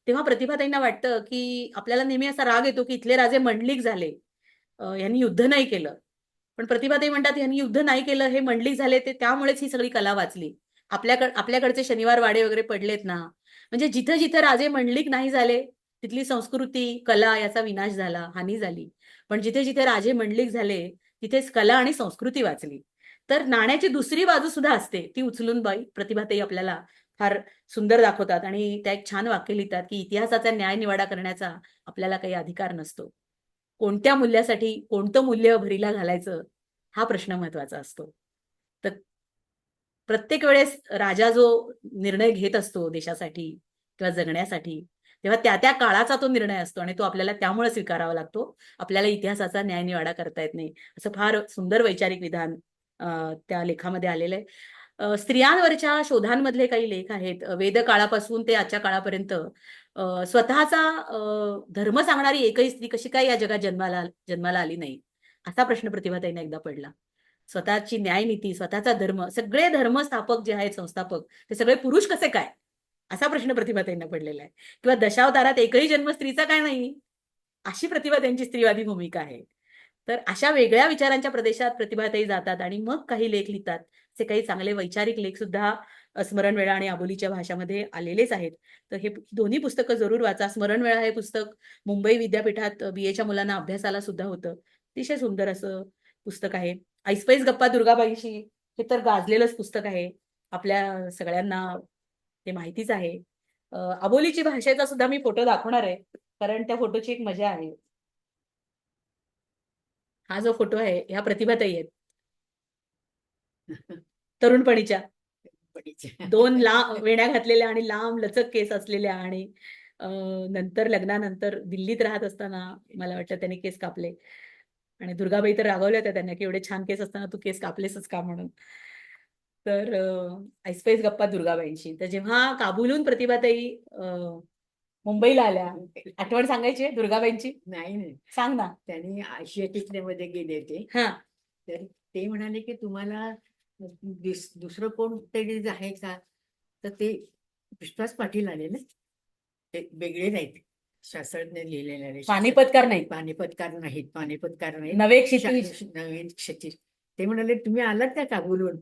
तेव्हा प्रतिभाताईंना वाटतं की आपल्याला नेहमी असा राग येतो की इथले राजे मंडलिक झाले, यांनी युद्ध नाही केलं. पण प्रतिभाताई म्हणतात यांनी युद्ध नाही केलं, हे मंडलिक झाले ते त्यामुळेच ही सगळी कला वाचली. आपल्याकडचे शनिवार वाडे वगैरे पडलेत ना, म्हणजे जिथं जिथं राजे मंडलिक नाही झाले तिथली संस्कृती, कला याचा विनाश झाला, हानी झाली. पण जिथे जिथे राजे मंडलिक झाले तिथेच कला आणि संस्कृती वाचली. तर नाण्याची दुसरी बाजू सुद्धा असते, ती उचलून प्रतिभाताई आपल्याला फार सुंदर दाखवतात आणि त्या एक छान वाक्य लिहितात की इतिहासाचा न्याय निवाडा करण्याचा आपल्याला काही अधिकार नसतो. कोणत्या मूल्यासाठी कोणतं मूल्य भरीला घालायचं हा प्रश्न महत्वाचा असतो. तर प्रत्येक वेळेस राजा जो निर्णय घेत असतो देशासाठी किंवा जगण्यासाठी, तेव्हा त्या त्या काळाचा तो निर्णय असतो आणि तो आपल्याला त्यामुळे स्वीकारावा लागतो. आपल्याला इतिहासाचा न्यायनिवाडा करता येत नाही. असं फार सुंदर वैचारिक विधान त्या लेखामध्ये आलेलं आहे. स्त्रियांवरच्या शोधांमधले काही लेख आहेत. वेद काळापासून ते आजच्या काळापर्यंत स्वतःचा धर्म सांगणारी एकही स्त्री कशी काय या जगात जन्माला आली नाही, असा प्रश्न प्रतिभाताईंना एकदा पडला. स्वतःची न्यायनीती, स्वतःचा धर्म, सगळे धर्मस्थापक जे आहेत, संस्थापक, ते सगळे पुरुष कसे काय, असा प्रश्न प्रतिभाताईंना पडलेला आहे. किंवा दशावतारात एकही जन्म स्त्रीचा काय नाही, अशी प्रतिभाताईंची स्त्रीवादी भूमिका आहे. तर अशा वेगळ्या विचारांच्या प्रदेशात प्रतिभाताई जातात आणि मग काही लेख लिहितात. असे काही चांगले वैचारिक लेख सुद्धा स्मरणवेळा आणि अबोलीच्या भाषामध्ये आलेलेच आहेत. तर हे दोन्ही पुस्तकं जरूर वाचा. स्मरणवेळा हे पुस्तक मुंबई विद्यापीठात BAच्या मुलांना अभ्यासाला सुद्धा होतं. अतिशय सुंदर असं पुस्तक आहे. ऐसपैस गप्पा दुर्गाबाईंशी हे तर गाजलेलंच पुस्तक आहे. आपल्या सगळ्यांना ते माहितीच आहे. अबोलीची भाषेचा सुद्धा मी फोटो दाखवणार आहे, कारण त्या फोटोची एक मजा आहे. हा जो फोटो आहे ह्या प्रतिभाताई आहेत तरुणपणीच्या. दोन वेण्या घातलेल्या आणि लांब लचक केस असलेल्या आणि नंतर लग्नानंतर दिल्लीत राहत असताना मला वाटतं त्याने केस कापले आणि दुर्गाबाई तर रागवल्या होत्या त्यांना की एवढे छान केस असताना तू केस कापलेसच का म्हणून. तर ऐसपैस गप्पा दुर्गाबाईंशी. तर जेव्हा काबूलहून प्रतिभाताई मुंबईला आल्या, आठवण सांगायची आहे दुर्गाबाईंची? नाही, सांग ना. त्यांनी आशियाटिक मध्ये गेले ते. हा तर ते म्हणाले की तुम्हाला दुसरं कोणतरी आहे का? तर ते विश्वास पाटील आले ना, ते वेगळे नाहीत, शास्त्रज्ञ लिहिलेले नाही. पानिपतकार नाही, पानिपतकार नाहीत. नवे क्षितिज. नवीन क्षितिज. ते म्हणाले तुम्ही आलात का काबूलहून?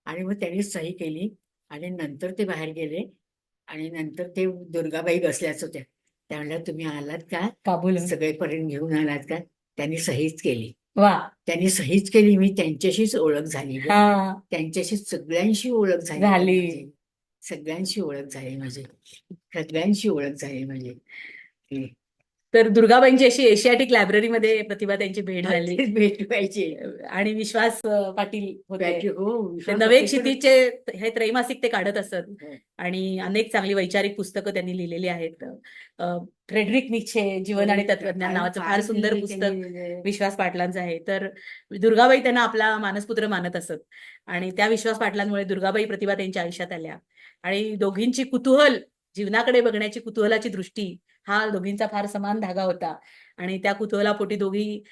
आणि मग त्यांनी सही केली आणि नंतर ते बाहेर गेले आणि नंतर ते दुर्गाबाई बसल्याच होत्या. त्या म्हणल्या तुम्ही आलात का? काबूल. सगळेपर्यंत घेऊन आलात का? त्यांनी सहीच केली. वा. त्यांनी सहीच केली. मी त्यांच्याशीच ओळख झाली. हा त्यांच्याशी सगळ्यांशी ओळख झाली. सगळ्यांशी ओळख झाली माझी. तर दुर्गाबाईंची अशी एशियाटिक लायब्ररीमध्ये प्रतिभाताईंची भेट झाली. भेट व्हायची. आणि विश्वास पाटील होते. हो, ते नवे क्षितिजचे हे त्रैमासिक ते काढत असत हो. आणि अनेक चांगली वैचारिक पुस्तकं त्यांनी लिहिलेली आहेत. फ्रेडरिक नीत्शे जीवन आणि तत्वज्ञान नावाचं फार सुंदर पुस्तक विश्वास पाटलांचं आहे. तर दुर्गाबाई त्यांना आपला मानसपुत्र मानत असत आणि त्या विश्वास पाटलांमुळे दुर्गाबाई प्रतिभाताईंच्या आयुष्यात आल्या आणि दोघींची कुतूहल, जीवनाकडे बघण्याची कुतूहलाची दृष्टी हा दोघींचा फार समान धागा होता आणि त्या कुतूहलापोटी दोघी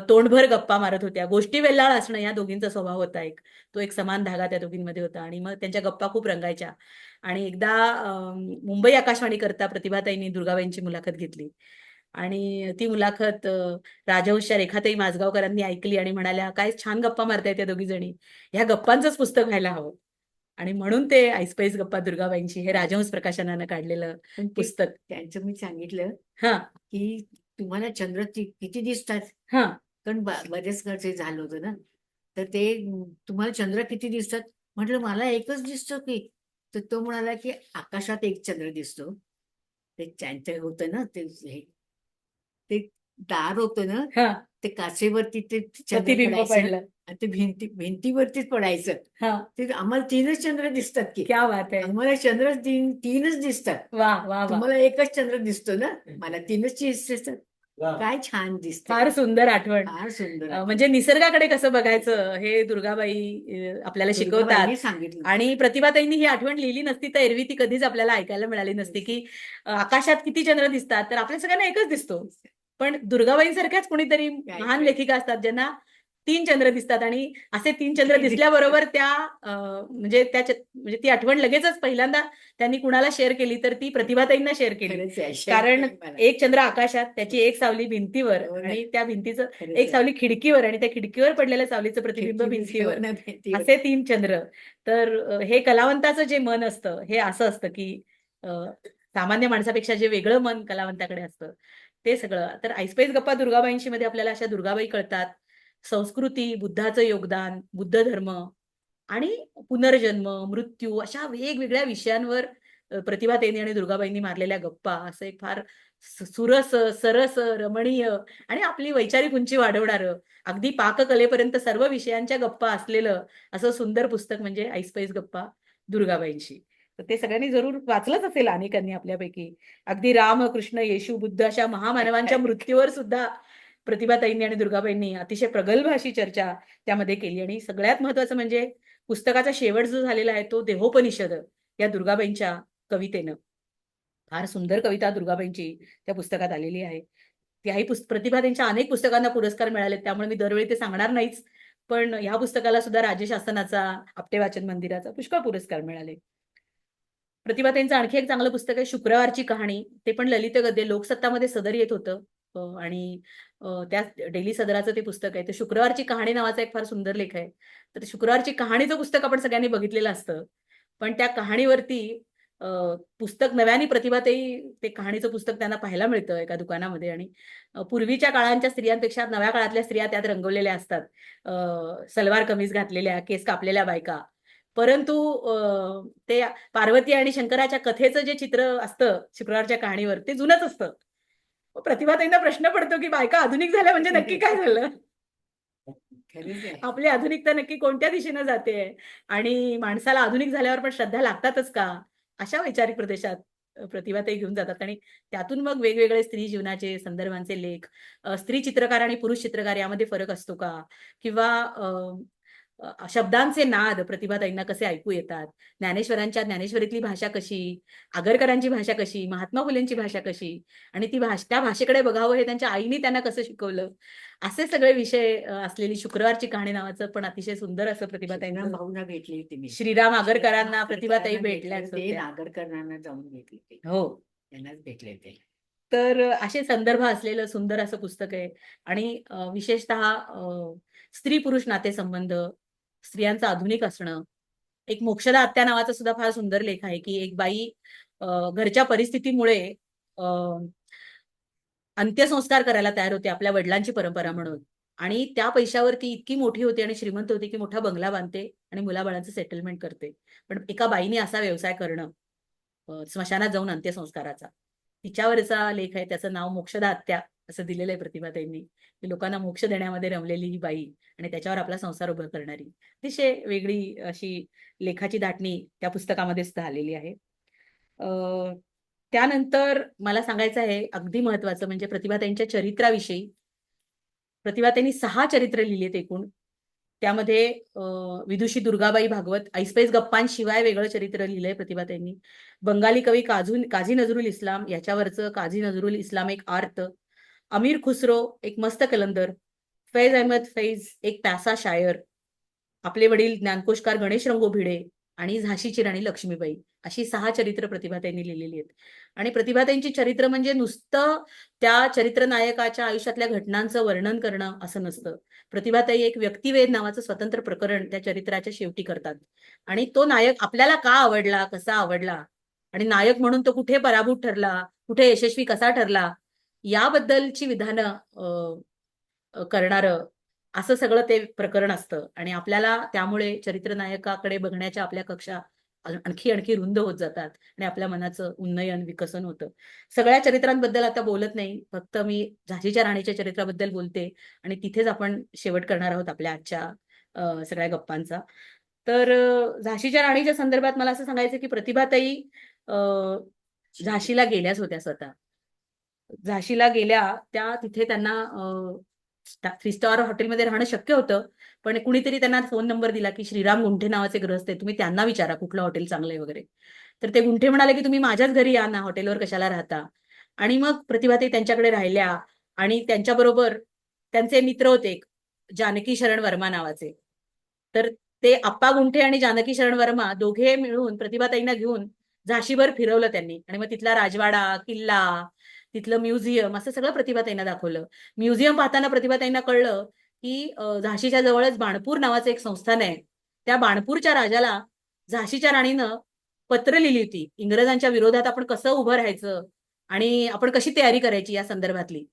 तोंडभर गप्पा मारत होत्या. गोष्टी वेल्हाळ असणं या दोघींचा स्वभाव होता. तो एक समान धागा त्या दोघींमध्ये होता आणि मग त्यांच्या गप्पा खूप रंगायच्या. आणि एकदा मुंबई आकाशवाणी करता प्रतिभाताईंनी दुर्गाबाईंची मुलाखत घेतली आणि ती मुलाखत राजहंसच्या रेखाताई माझगावकरांनी ऐकली आणि म्हणाल्या काय छान गप्पा मारताय त्या दोघी जणी, ह्या गप्पांचंच पुस्तक व्हायला हवं. आणि म्हणून ते ऐसपैस गप्पा दुर्गाबाईंची हे राजहंस प्रकाशनानं काढलेलं पुस्तक. त्यांचं मी सांगितलं हा की तुम्हाला चंद्र किती दिसतात? हा कारण बरेच खर्च झालं होतं ना, तर ते तुम्हाला चंद्र किती दिसतात? म्हटलं मला एकच दिसतो की. तर तो म्हणाला की आकाशात एक चंद्र दिसतो. ते त्यांचं होतं ना ते दार होतं ना, हा ते काचेवरती ते चंद्र प्रतिबिंब पडायचं पडलं. आणि ते भिंतीवरतीच पडायचं. हा ते आम्हाला 3च चंद्र दिसतात की. क्या बात आहे. आम्हाला चंद्र 3च दिसतात. वा वा वा. तुम्हाला एकच चंद्र दिसतो ना, मला 3च दिसतात. काय छान दिसत. फार सुंदर आठवण. फार सुंदर. म्हणजे निसर्गाकडे कसं बघायचं हे दुर्गाबाई आपल्याला शिकवतात. सांगितलं. आणि प्रतिभाताईंनी ही आठवण लिहिली नसती तर एरवी ती कधीच आपल्याला ऐकायला मिळाली नसती की आकाशात किती चंद्र दिसतात. तर आपल्या सगळ्यांना एकच दिसतो. पण दुर्गाबाईंसारख्याच कोणीतरी महान लेखिका असतात ज्यांना 3 चंद्र दिसतात आणि असे 3 चंद्र दिसल्याबरोबर त्या म्हणजे ती आठवण लगेचच पहिल्यांदा त्यांनी कुणाला शेअर केली तर ती प्रतिभाताईंना शेअर केली. कारण एक चंद्र आकाशात, त्याची एक सावली भिंतीवर आणि त्या भिंतीचं एक सावली खिडकीवर आणि त्या खिडकीवर पडलेल्या सावलीचं प्रतिबिंब भिंतीवर, असे 3 चंद्र. तर हे कलावंताचं जे मन असतं हे असं असतं की सामान्य माणसापेक्षा जे वेगळं मन कलावंताकडे असतं ते सगळं. तर ऐसपैस गप्पा दुर्गाबाईंशी मध्ये आपल्याला अशा दुर्गाबाई कळतात. संस्कृती, बुद्धाचं योगदान, बुद्ध धर्म आणि पुनर्जन्म, मृत्यू अशा वेगवेगळ्या विषयांवर प्रतिभाताईंनी आणि दुर्गाबाईंनी मारलेल्या गप्पा असं एक फार सुरस, सरस, रमणीय आणि आपली वैचारिक उंची वाढवणारं अगदी पाककलेपर्यंत सर्व विषयांच्या गप्पा असलेलं असं सुंदर पुस्तक म्हणजे ऐसपैस गप्पा दुर्गाबाईंशी. तर ते सगळ्यांनी जरूर वाचलंच असेल अनेकांनी आपल्यापैकी. अगदी राम, कृष्ण, येशू, बुद्ध अशा महामानवांच्या मृत्यूवर सुद्धा प्रतिभाताईंनी आणि दुर्गाबाईंनी अतिशय प्रगल्भ अशी चर्चा त्यामध्ये केली. आणि सगळ्यात महत्वाचं म्हणजे पुस्तकाचा शेवट जो झालेला आहे तो देहोपनिषद या दुर्गाबाईंच्या कवितेनं. फार सुंदर कविता दुर्गाबाईंची त्या पुस्तकात आलेली आहे. त्याही प्रतिभाताईंच्या अनेक पुस्तकांना पुरस्कार मिळाले, त्यामुळे मी दरवेळी ते सांगणार नाहीच. पण ह्या पुस्तकाला सुद्धा राज्य शासनाचा आपटे वाचन मंदिराचा पुष्कळ पुरस्कार मिळाले. प्रतिभाताईंचं आणखी एक चांगलं पुस्तक आहे शुक्रवारची कहाणी. ते पण ललित गद्य लोकसत्तामध्ये सदर येत होतं. आणि त्या डेली सदराचं ते पुस्तक आहे. ते शुक्रवारची कहाणी नावाचा एक फार सुंदर लेख आहे. तर ते शुक्रवारची कहाणीचं पुस्तक आपण सगळ्यांनी बघितलेलं असतं. पण त्या कहाणीवरती अ, पुस्तक नव्याने प्रतिभाताई ते कहाणीचं पुस्तक त्यांना पाहायला मिळतं एका दुकानामध्ये आणि पूर्वीच्या काळांच्या स्त्रियांपेक्षा नव्या काळातल्या स्त्रिया त्यात रंगवलेल्या असतात. सलवार कमीज घातलेल्या, केस कापलेल्या बायका. परंतु ते पार्वती आणि शंकराच्या कथेचं जे चित्र असतं शुक्रवारच्या कहाणीवर ते जुनंच असतं. मग प्रतिभाताईंना प्रश्न पडतो, की बायका आधुनिक झाल्या म्हणजे नक्की काय झालं? खरंच आहे. आपली आधुनिकता नक्की कोणत्या दिशेनं जाते आणि माणसाला आधुनिक झाल्यावर पण श्रद्धा लागतातच का? अशा वैचारिक प्रदेशात प्रतिभाताई घेऊन जातात आणि त्यातून मग वेगवेगळे स्त्री जीवनाचे संदर्भांचे लेख, स्त्री चित्रकार आणि पुरुष चित्रकार यामध्ये फरक असतो का? किंवा शब्दांचे नाद प्रतिभाताईंना कसे ऐकू येतात? ज्ञानेश्वरांच्या ज्ञानेश्वरीतली भाषा कशी? आगरकरांची भाषा कशी? महात्मा फुलेंची भाषा कशी? आणि त्या भाषेकडे बघावं हे त्यांच्या आईने त्यांना कसं शिकवलं? असे सगळे विषय असलेली शुक्रवारची कहाणी नावाचं पण अतिशय सुंदर असं श्रीराम प्रतिभाताईंचं भाऊंना भेटली होती मी. श्रीराम आगरकरांना प्रतिभाताई आगरकरांना भेटल्याच भेटले होते, होत्या. नागरकरांना जाऊन भेटले ते. हो. त्यांनाच भेटले होते. तर असे संदर्भ असलेलं सुंदर असं पुस्तक आहे आणि विशेषतः स्त्री पुरुष नातेसंबंध, स्त्रियांचं आधुनिक असणं. एक मोक्षदा आत्या नावाचा सुद्धा फार सुंदर लेख आहे, की एक बाई घरच्या परिस्थितीमुळे अ, अंत्यसंस्कार करायला तयार होते आपल्या वडिलांची परंपरा म्हणून. आणि त्या पैशावर ती इतकी मोठी होती आणि श्रीमंत होती, की मोठा बंगला बांधते आणि मुलाबाळांचं सेटलमेंट करते. पण एका बाईने असा व्यवसाय करणं स्मशानात जाऊन अंत्यसंस्काराचा. तिच्यावरचा लेख आहे. त्याचं नाव मोक्षदा आत्या असं दिलेलं आहे प्रतिभाताईंनी, की लोकांना मोक्ष देण्यामध्ये रमलेली ही बाई आणि त्याच्यावर आपला संसार उभा करणारी. अतिशय वेगळी अशी लेखाची दाटणी त्या पुस्तकामध्ये सुद्धा आलेली आहे. अ, त्यानंतर मला सांगायचं आहे अगदी महत्वाचं म्हणजे प्रतिभाताईंच्या चरित्राविषयी. प्रतिभाताईंनी 6 चरित्र लिहिलीत एकूण. त्यामध्ये विदुषी दुर्गाबाई भागवत, ऐसपैस गप्पांशिवाय वेगळं चरित्र लिहिलंय प्रतिभाताईंनी. बंगाली कवी काझी नजरुल इस्लाम याच्यावरचं काझी नजरुल इस्लाम एक आर्त. अमीर खुसरो एक मस्त कलंदर. फैज अहमद फैज एक प्यासा शायर. आपले वडील ज्ञानकोशकार गणेश रंगो भिडे आणि झाशीची राणी लक्ष्मीबाई अशी 6 चरित्र प्रतिभाताईंनी लिहिलेली आहेत. आणि प्रतिभाताईंची चरित्र म्हणजे नुसतं त्या चरित्र नायकाच्या आयुष्यातल्या घटनांचं वर्णन करणं असं नसतं. प्रतिभाताई एक व्यक्तिवेध नावाचं स्वतंत्र प्रकरण त्या चरित्राच्या शेवटी करतात. आणि तो नायक आपल्याला का आवडला, कसा आवडला आणि नायक म्हणून तो कुठे पराभूत ठरला, कुठे यशस्वी कसा ठरला याबद्दलची विधानं करणारं असं सगळं ते प्रकरण असतं आणि आपल्याला त्यामुळे चरित्रनायकाकडे बघण्याच्या आपल्या कक्षा आणखी रुंद होत जातात आणि आपल्या मनाचं उन्नयन, विकसन होतं. सगळ्या चरित्रांबद्दल आता बोलत नाही. फक्त मी झाशीच्या राणीच्या चरित्राबद्दल बोलते आणि तिथेच आपण शेवट करणार आहोत आपल्या आजच्या सगळ्या गप्पांचा. तर झाशीच्या राणीच्या संदर्भात मला असं सांगायचं की प्रतिभाताई अ, झाशीला गेल्याच होत्या स्वतः. झाशीला गेल्या त्या तिथे त्यांना 3 स्टार हॉटेलमध्ये राहणं शक्य होतं. पण कुणीतरी त्यांना फोन नंबर दिला, की श्रीराम गुंठे नावाचे गृहस्थ आहेत. तुम्ही त्यांना विचारा कुठलं हॉटेल चांगलं आहे वगैरे. तर ते गुंठे म्हणाले, की तुम्ही माझ्याच घरी या ना, हॉटेलवर कशाला राहता? आणि मग प्रतिभाताई त्यांच्याकडे राहिल्या आणि त्यांच्याबरोबर त्यांचे मित्र होते एक, जानकी शरण वर्मा नावाचे. तर ते अप्पा गुंठे आणि जानकी शरण वर्मा दोघे मिळून प्रतिभाताईंना घेऊन झाशीभर फिरवलं त्यांनी आणि मग तिथला राजवाडा, किल्ला, तिथलं म्युझियम असं सगळं प्रतिभाताईंना दाखवलं. म्युझियम पाहताना प्रतिभाताईंना कळलं, की झाशीच्या जवळच बाणपूर नावाचं एक संस्थान आहे. त्या बाणपूरच्या राजाला झाशीच्या राणीनं पत्र लिहिली होती. इंग्रजांच्या विरोधात आपण कसं उभं राहायचं आणि आपण कशी तयारी करायची या संदर्भातली.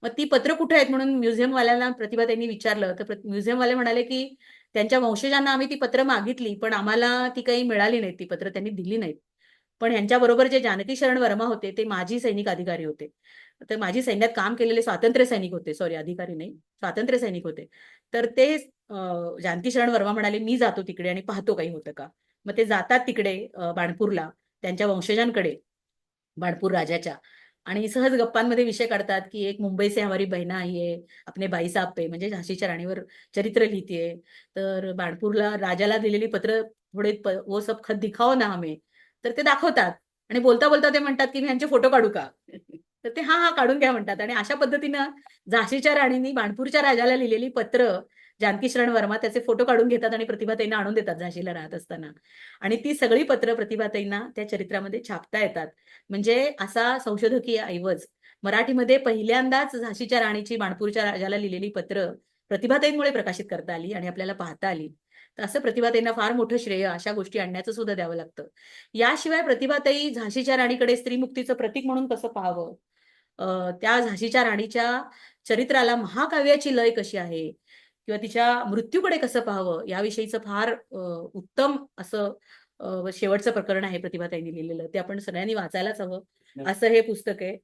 मग ती पत्र कुठे आहेत म्हणून म्युझियमवाल्यांना प्रतिभाताईंनी विचारलं, तर म्युझियमवाले म्हणाले, की त्यांच्या वंशजांना आम्ही ती पत्र मागितली, पण आम्हाला ती काही मिळाली नाहीत. ती पत्र त्यांनी दिली नाहीत. पण ह्यांच्याबरोबर जे जानकी शरण वर्मा होते, ते माजी सैनिक अधिकारी होते. तर माजी सैन्यात काम केलेले स्वातंत्र्य सैनिक होते. सॉरी अधिकारी नाही, स्वातंत्र्य सैनिक होते. तर ते जानकी शरण वर्मा म्हणाले, "मी जातो तिकडे आणि पाहतो काही होतं का." मग ते जातात तिकडे बाणपूरला त्यांच्या वंशजांकडे, बाणपूर राजाच्या आणि सहज गप्पांमध्ये विषय काढतात, की "एक मुंबई से हमारी बहना आई है, अपने भाई साहब पे" म्हणजे झाशीच्या राणीवर चरित्र लिहितीये. तर बाणपूरला राजाला दिलेली पत्र थोडे "वो सब खत दिखाओ ना हमें." तर ते दाखवतात आणि बोलता-बोलता ते म्हणतात, की "मी ह्यांचे फोटो काढू का?" तर ते "हां, हां, काढून घ्या" म्हणतात आणि अशा पद्धतीनं झाशीच्या राणीनी बाणपूरच्या राजाला लिहिलेली पत्र जानकी शरण वर्मा त्याचे फोटो काढून घेतात आणि प्रतिभाताईंना आणून देतात झाशीला राहत असताना. आणि ती सगळी पत्र प्रतिभाताईंना त्या चरित्रामध्ये छापता येतात. म्हणजे असा संशोधकीय ऐवज मराठीमध्ये पहिल्यांदाच झाशीच्या राणीची माणपूरच्या राजाला लिहिलेली पत्र प्रतिभाताईंमुळे प्रकाशित करता आली आणि आपल्याला पाहता आली. तर असं प्रतिभाताईंना फार मोठं श्रेय अशा गोष्टी आणण्याचं सुद्धा द्यावं लागतं. याशिवाय प्रतिभाताई झाशीच्या राणीकडे स्त्रीमुक्तीचं प्रतीक म्हणून कसं पाहावं, त्या झाशीच्या राणीच्या चरित्राला महाकाव्याची लय कशी आहे किंवा तिच्या मृत्यूकडे कसं पाहावं याविषयीचं फार उत्तम असं शेवटचं प्रकरण आहे प्रतिभाताईंनी लिहिलेलं. ते आपण सगळ्यांनी वाचायलाच हवं असं हे पुस्तक आहे.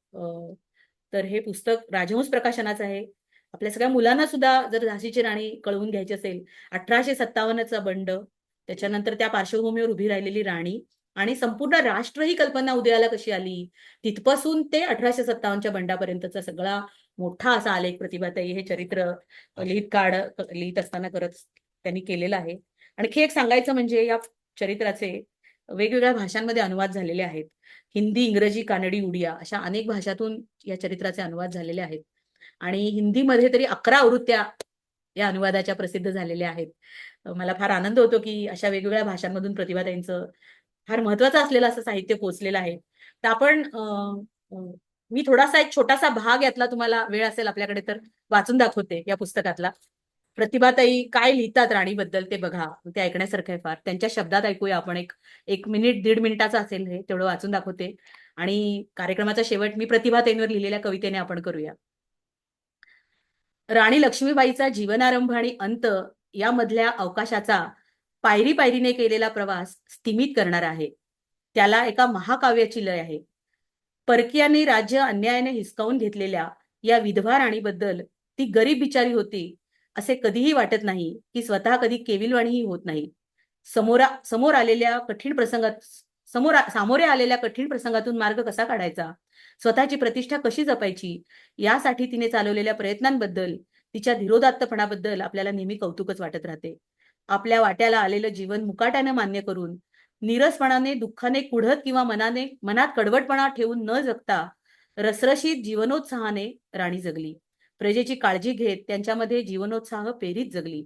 तर हे पुस्तक राजहंस प्रकाशनाचं आहे. आपल्या सगळ्या मुलांना सुद्धा जर झाशीची राणी कळवून घ्यायची असेल, 1857चा बंड, त्याच्यानंतर त्या पार्श्वभूमीवर उभी राहिलेली राणी आणि संपूर्ण राष्ट्र ही कल्पना उदयाला कशी आली, तिथपासून ते 1857च्या बंडापर्यंतचा सगळा मोठा असा आलेख प्रतिभाताई हे चरित्र लिहित असताना त्यांनी केलेलं आहे. आणखी एक सांगायचं म्हणजे या चरित्राचे वेगवेगळ्या भाषांमध्ये अनुवाद झालेले आहेत. हिंदी, इंग्रजी, कानडी, उडिया अशा अनेक भाषातून या चरित्राचे अनुवाद झालेले आहेत आणि हिंदीमध्ये तरी 11 आवृत्त्या या अनुवादाच्या प्रसिद्ध झालेल्या आहेत. मला फार आनंद होतो की अशा वेगवेगळ्या भाषांमधून प्रतिभाताईंचं फार महत्वाचं असलेलं असं साहित्य पोहोचलेलं आहे. तर आपण मी थोडासा एक छोटासा भाग यातला तुम्हाला वेळ असेल आपल्याकडे तर वाचून दाखवते या पुस्तकातला. प्रतिभाताई काय लिहितात राणीबद्दल ते बघा, ते ऐकण्यासारखं आहे फार. त्यांच्या शब्दात ऐकूया आपण. एक मिनिट 1.5 मिनिटाचं असेल हे, तेवढं वाचून दाखवते आणि कार्यक्रमाचा शेवट मी प्रतिभाताईंवर लिहिलेल्या कवितेने आपण करूया. राणी लक्ष्मीबाईचा जीवनारंभ आणि अंत यामधल्या अवकाशाचा पायरी पायरीने केलेला प्रवास स्थिमित करणारा आहे. त्याला एका महाकाव्याची लय आहे. परकीयांनी राज्य अन्यायाने हिसकावून घेतलेल्या या विधवा राणीबद्दल ती गरीब बिचारी होती असे कधीही वाटत नाही की स्वतः कधी केविलवाणीही होत नाही. सामोरे आलेल्या कठीण प्रसंगातून मार्ग कसा काढायचा, स्वतःची प्रतिष्ठा कशी जपायची यासाठी तिने चालवलेल्या प्रयत्नांबद्दल, तिच्या धीरोदात्तपणाबद्दल आपल्याला नेहमी कौतुकच वाटत राहते. आपल्या वाट्याला आलेलं जीवन मुकाट्याने मान्य करून नीरसपणाने, दुःखाने कुढत किंवा मनात कडवटपणा ठेवून न जगता रसरशीत जीवनोत्साहाने राणी जगली. प्रजेची काळजी घेत त्यांच्यामध्ये जीवनोत्साह पेरीत जगली.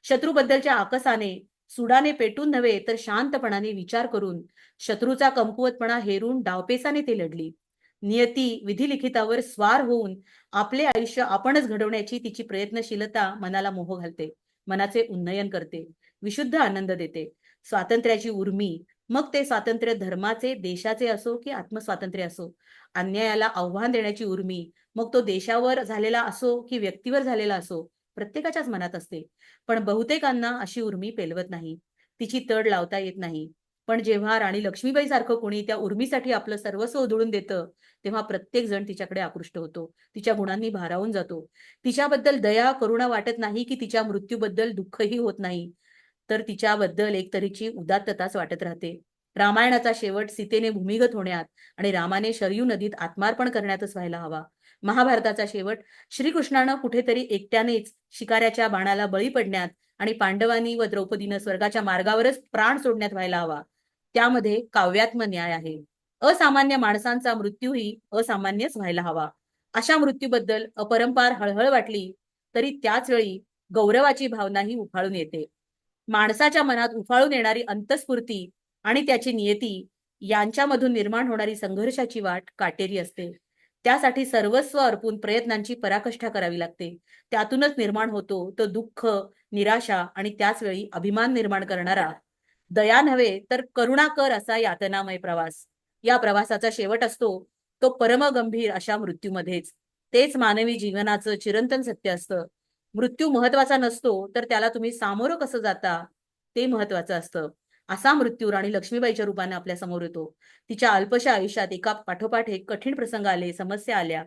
शत्रूबद्दलच्या आकसाने, सुडाने पेटून नव्हे तर शांतपणाने विचार करून, शत्रूचा कमकुवतपणा हेरून डावपेचाने ते लढली. नियती विधिलिखितावर स्वार होऊन आपले आयुष्य आपणच घडवण्याची तिची प्रयत्नशीलता मनाला मोह घालते, मनाचे उन्नयन करते, विशुद्ध आनंद देते. स्वातंत्र्याची उर्मी, मग ते स्वातंत्र्य धर्माचे, देशाचे असो की आत्मस्वातंत्र्य असो, अन्यायाला आव्हान देण्याची उर्मी, मग तो देशावर झालेला असो की व्यक्तीवर झालेला असो, प्रत्येकाच्याच मनात असते. पण बहुतेकांना अशी उर्मी पेलवत नाही, तिची तड लावता येत नाही. पण जेव्हा राणी लक्ष्मीबाई सारखं कोणी त्या उर्मीसाठी आपलं सर्वस्व उधळून देतं, तेव्हा प्रत्येक जण तिच्याकडे आकृष्ट होतो, तिच्या गुणांनी भारावून जातो. तिच्याबद्दल दया, करुणा वाटत नाही की तिच्या मृत्यूबद्दल दुःखही होत नाही, तर तिच्याबद्दल एक तऱ्हेची उदात्तताच वाटत राहते. रामायणाचा शेवट सीतेने भूमिगत होण्यात आणि रामाने शरयू नदीत आत्मार्पण करण्यातच व्हायला हवा. महाभारताचा शेवट श्रीकृष्णानं कुठेतरी एकट्यानेच शिकाऱ्याच्या बाणाला बळी पडण्यात आणि पांडवांनी व द्रौपदीनं स्वर्गाच्या मार्गावरच प्राण सोडण्यात व्हायला हवा. त्यामध्ये काव्यात्म न्याय आहे. असामान्य माणसांचा मृत्यूही असामान्यच व्हायला हवा. अशा मृत्यूबद्दल अपरंपार हळहळ वाटली तरी त्याच वेळी गौरवाची भावनाही उफाळून येते. माणसाच्या मनात उफाळून येणारी अंतस्फूर्ती आणि त्याची नियती यांच्यामधून निर्माण होणारी संघर्षाची वाट काटेरी असते. त्यासाठी सर्वस्व अर्पून प्रयत्नांची पराकाष्ठा करावी लागते. त्यातूनच निर्माण होतो तो दुःख, निराशा आणि त्याच वेळी अभिमान निर्माण करणारा, दया नव्हे तर करुणाकर असा यातनामय प्रवास. या प्रवासाचा शेवट असतो तो परमगंभीर अशा मृत्यूमध्येच. तेच मानवी जीवनाचं चिरंतन सत्य असतं. मृत्यू महत्वाचा नसतो, तर त्याला तुम्ही सामोरं कसं जाता ते महत्वाचं असतं. असा मृत्यू राणी लक्ष्मीबाईच्या रूपाने आपल्या समोर येतो. तिच्या अल्पशा आयुष्यात एका पाठोपाठ एक कठीण प्रसंग आले, समस्या आल्या.